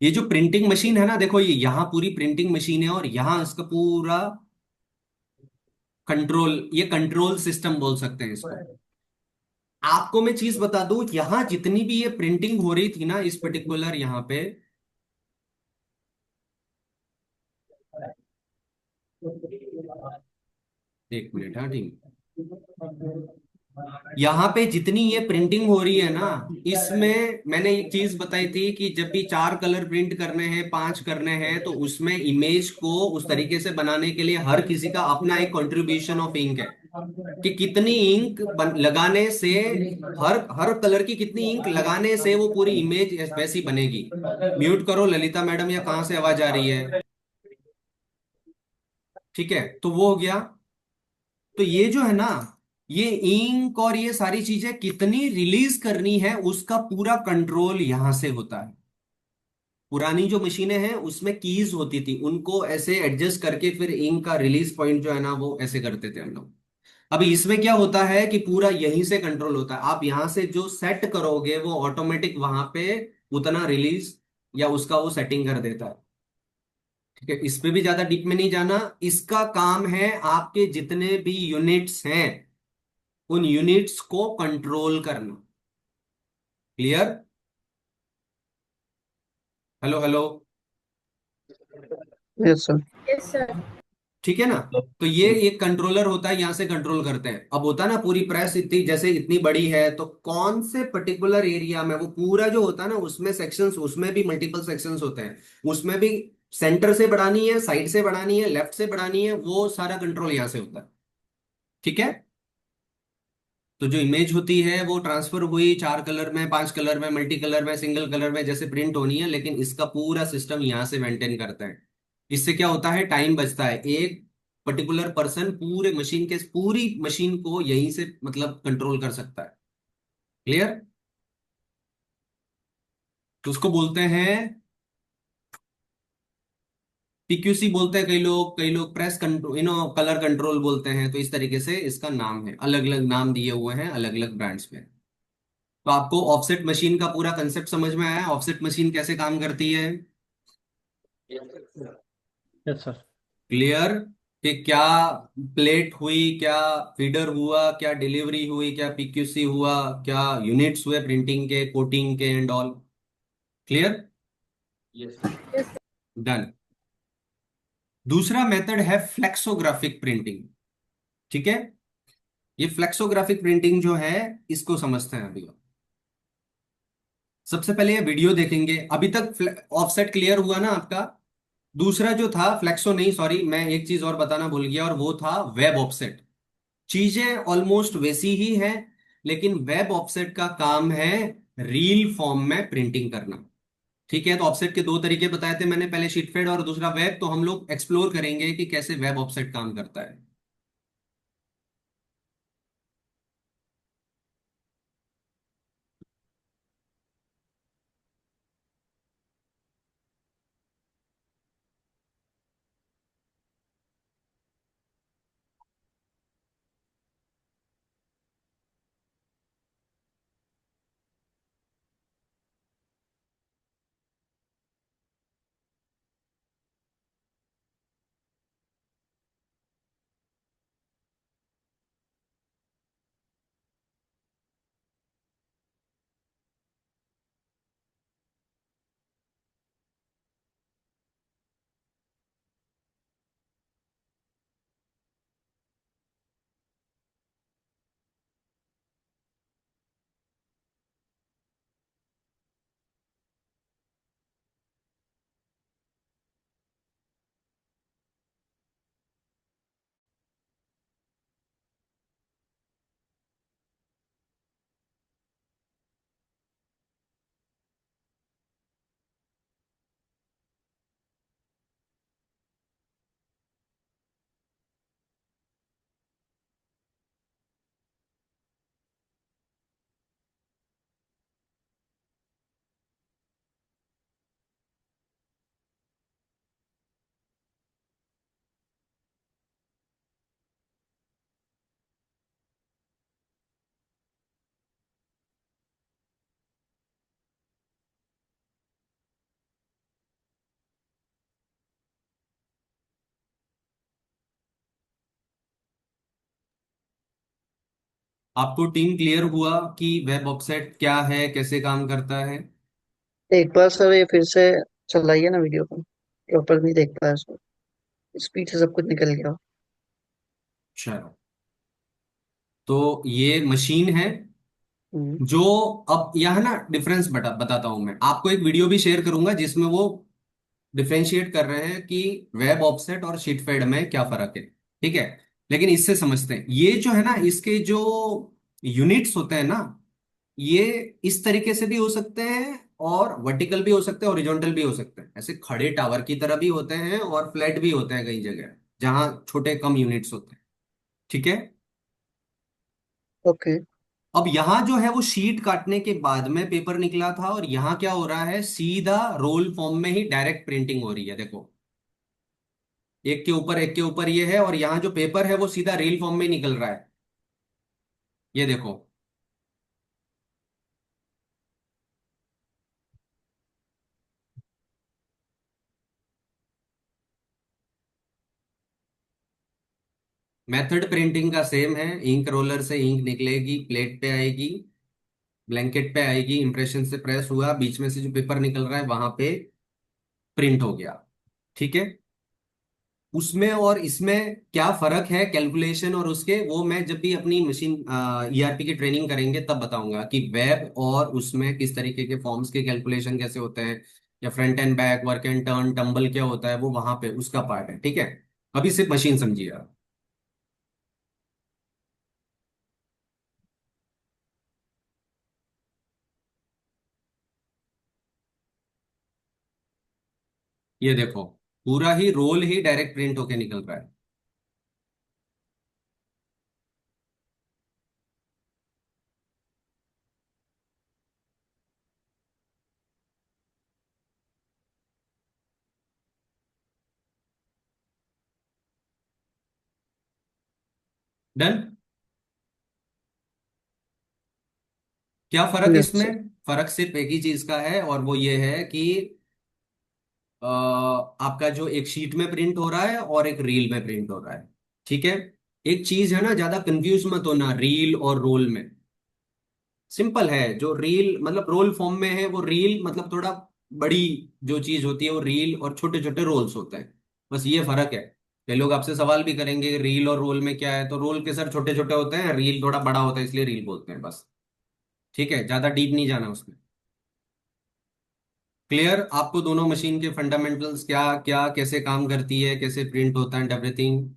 ये जो प्रिंटिंग मशीन है ना, देखो ये यहाँ पूरी प्रिंटिंग मशीन है और यहाँ इसका पूरा कंट्रोल, ये कंट्रोल सिस्टम बोल सकते हैं इसको। आपको मैं चीज बता दूं, यहां जितनी भी ये प्रिंटिंग हो रही थी ना इस पर्टिकुलर यहाँ पे, एक मिनट, हाँ ठीक, यहाँ पे जितनी ये प्रिंटिंग हो रही है ना, इसमें मैंने एक चीज बताई थी कि जब भी 4 कलर प्रिंट करने हैं, 5 करने हैं, तो उसमें इमेज को उस तरीके से बनाने के लिए हर किसी का अपना एक कंट्रीब्यूशन ऑफ इंक है कि कितनी इंक लगाने से, हर हर कलर की कितनी इंक लगाने से वो पूरी इमेज वैसी बनेगी। म्यूट करो ललिता मैडम, या कहाँ से आवाज आ रही है? ठीक है, तो वो हो गया। तो ये जो है ना, ये इंक और ये सारी चीजें कितनी रिलीज करनी है उसका पूरा कंट्रोल यहां से होता है। पुरानी जो मशीनें हैं उसमें कीज होती थी, उनको ऐसे एडजस्ट करके फिर इंक का रिलीज पॉइंट जो है ना वो ऐसे करते थे हम लोग। अभी इसमें क्या होता है कि पूरा यहीं से कंट्रोल होता है, आप यहां से जो सेट करोगे वो ऑटोमेटिक वहां पे उतना रिलीज या उसका वो सेटिंग कर देता है। ठीक है, इस पे भी ज्यादा डीप में नहीं जाना। इसका काम है आपके जितने भी यूनिट्स हैं उन यूनिट्स को कंट्रोल करना। Clear? Hello hello. Yes sir. Yes, sir. ठीक है ना? तो ये एक कंट्रोलर होता है, यहां से कंट्रोल करते हैं। अब होता है ना पूरी प्रेस इतनी जैसे इतनी बड़ी है तो कौन से पर्टिकुलर एरिया में वो पूरा जो होता है ना उसमें सेक्शंस, उसमें भी मल्टीपल सेक्शंस होते हैं, उसमें भी सेंटर से बढ़ानी है, साइड से बढ़ानी है, लेफ्ट से बढ़ानी है, वो सारा कंट्रोल यहां से होता है। ठीक है? तो जो इमेज होती है वो ट्रांसफर हुई 4 कलर में, 5 कलर में, मल्टी कलर में, सिंगल कलर में, जैसे प्रिंट होनी है, लेकिन इसका पूरा सिस्टम यहां से मेंटेन करता है। इससे क्या होता है, टाइम बचता है। एक पर्टिकुलर पर्सन पूरी मशीन को यहीं से मतलब कंट्रोल कर सकता है। क्लियर? तो उसको बोलते हैं पीक्यूसी बोलते हैं कई लोग प्रेस कंट्रोल कलर कंट्रोल बोलते हैं। तो इस तरीके से इसका नाम है, अलग अलग नाम दिए हुए हैं अलग अलग ब्रांड्स में। तो आपको ऑफसेट मशीन का पूरा कंसेप्ट समझ में आया, ऑफसेट मशीन कैसे काम करती है? Yes sir. क्लियर? कि क्या प्लेट हुई, क्या फीडर हुआ, क्या डिलीवरी हुई, क्या पीक्यूसी हुआ, क्या यूनिट्स हुए प्रिंटिंग के, कोटिंग के and all. Clear? Yes. Yes, done. दूसरा मेथड है फ्लेक्सोग्राफिक प्रिंटिंग। ठीक है? ये फ्लेक्सोग्राफिक प्रिंटिंग जो है इसको समझते हैं अभी। सबसे पहले ये वीडियो देखेंगे। अभी तक ऑफसेट क्लियर हुआ ना आपका? दूसरा जो था फ्लेक्सो नहीं, सॉरी मैं एक चीज और बताना भूल गया, और वो था वेब ऑफसेट। चीजें ऑलमोस्ट वैसी ही हैं, लेकिन वेब ऑफसेट का काम है रील फॉर्म में प्रिंटिंग करना। ठीक है? तो ऑफसेट के दो तरीके बताए थे मैंने, पहले शीटफेड और दूसरा वेब। तो हम लोग एक्सप्लोर करेंगे कि कैसे वेब ऑफसेट काम करता है। आपको टीम क्लियर हुआ कि वेब ऑफसेट क्या है, कैसे काम करता है? एक बार सर ये फिर से चलाइए ना वीडियो को, प्रॉपर नहीं देख पाया सर, स्पीड से सब कुछ निकल गया। चलो, तो ये मशीन है हम्म। जो, अब यहाँ ना डिफरेंस बताता हूं मैं आपको। एक वीडियो भी शेयर करूंगा जिसमें वो डिफरेंशिएट कर रहे हैं कि वेब ऑफसेट और शीटफेड में क्या फर्क है। ठीक है? लेकिन इससे समझते हैं, ये जो है ना इसके जो यूनिट्स होते हैं ना, ये इस तरीके से भी हो सकते हैं और वर्टिकल भी हो सकते हैं, हॉरिजॉन्टल भी हो सकते हैं। ऐसे खड़े टावर की तरह भी होते हैं और फ्लैट भी होते हैं कई जगह जहां छोटे कम यूनिट्स होते हैं। ठीक है? ओके। अब यहाँ जो है वो शीट काटने के बाद में पेपर निकला था, और यहाँ क्या हो रहा है, सीधा रोल फॉर्म में ही डायरेक्ट प्रिंटिंग हो रही है। देखो, एक के ऊपर ये है, और यहाँ जो पेपर है वो सीधा रील फॉर्म में निकल रहा है। ये देखो, मेथड प्रिंटिंग का सेम है। इंक रोलर से इंक निकलेगी, प्लेट पे आएगी, ब्लैंकेट पे आएगी, इंप्रेशन से प्रेस हुआ, बीच में से जो पेपर निकल रहा है वहां पे प्रिंट हो गया। ठीक है। उसमें और इसमें क्या फर्क है कैलकुलेशन और उसके, वो मैं जब भी अपनी मशीन ईआरपी की ट्रेनिंग करेंगे तब बताऊंगा कि वेब और उसमें किस तरीके के फॉर्म्स के कैलकुलेशन कैसे होते हैं, या front end back, work and turn, tumble क्या होता है, वो वहां पे उसका पार्ट है। ठीक है। अभी सिर्फ मशीन समझिए आप। ये देखो, पूरा ही रोल ही डायरेक्ट प्रिंट होके निकल रहा है। डन। क्या फर्क यस इसमें? सर। फर्क सिर्फ एक ही चीज का है, और वो ये है कि आपका जो एक शीट में प्रिंट हो रहा है और एक रील में प्रिंट हो रहा है। ठीक है। एक चीज है ना, ज्यादा कंफ्यूज मत होना रील और रोल में। सिंपल है। जो रील मतलब रोल फॉर्म में है, वो रील मतलब थोड़ा बड़ी जो चीज होती है वो रील, और छोटे छोटे रोल्स होते हैं। बस ये फर्क है। कई लोग आपसे सवाल भी करेंगे रील और रोल में क्या है, तो रोल के सर छोटे छोटे होते हैं, रील थोड़ा बड़ा होता है, इसलिए रील बोलते हैं बस। ठीक है, ज्यादा डीप नहीं जाना उसमें। क्लियर आपको दोनों मशीन के फंडामेंटल्स, क्या क्या कैसे काम करती है, कैसे प्रिंट होता है, एवरीथिंग?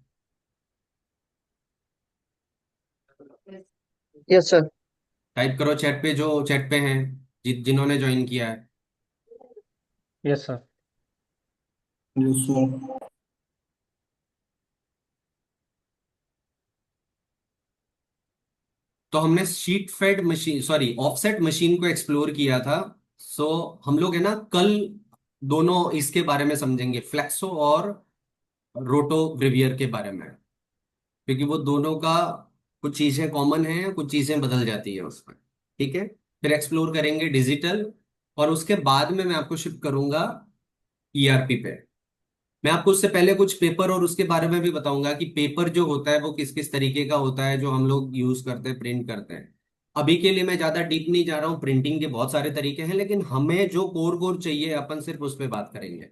Yes sir. टाइप करो चैट पे, जो चैट पे हैं, जिन्होंने ज्वाइन किया है। Yes sir. तो हमने sheet fed machine, sorry offset machine को एक्सप्लोर किया था। सो हम लोग है ना कल दोनों इसके बारे में समझेंगे, फ्लेक्सो और रोटो ग्रेवियर के बारे में, क्योंकि वो दोनों का कुछ चीजें कॉमन हैं, कुछ चीजें बदल जाती है उसमें। ठीक है। फिर एक्सप्लोर करेंगे डिजिटल, और उसके बाद में मैं आपको शिफ्ट करूंगा ईआरपी पे। मैं आपको उससे पहले कुछ पेपर और उसके बारे में भी बताऊंगा कि पेपर जो होता है वो किस किस तरीके का होता है, जो हम लोग यूज करते हैं, प्रिंट करते हैं। अभी के लिए मैं ज्यादा डीप नहीं जा रहा हूँ, प्रिंटिंग के बहुत सारे तरीके हैं, लेकिन हमें जो कोर कोर चाहिए अपन सिर्फ उस पर बात करेंगे।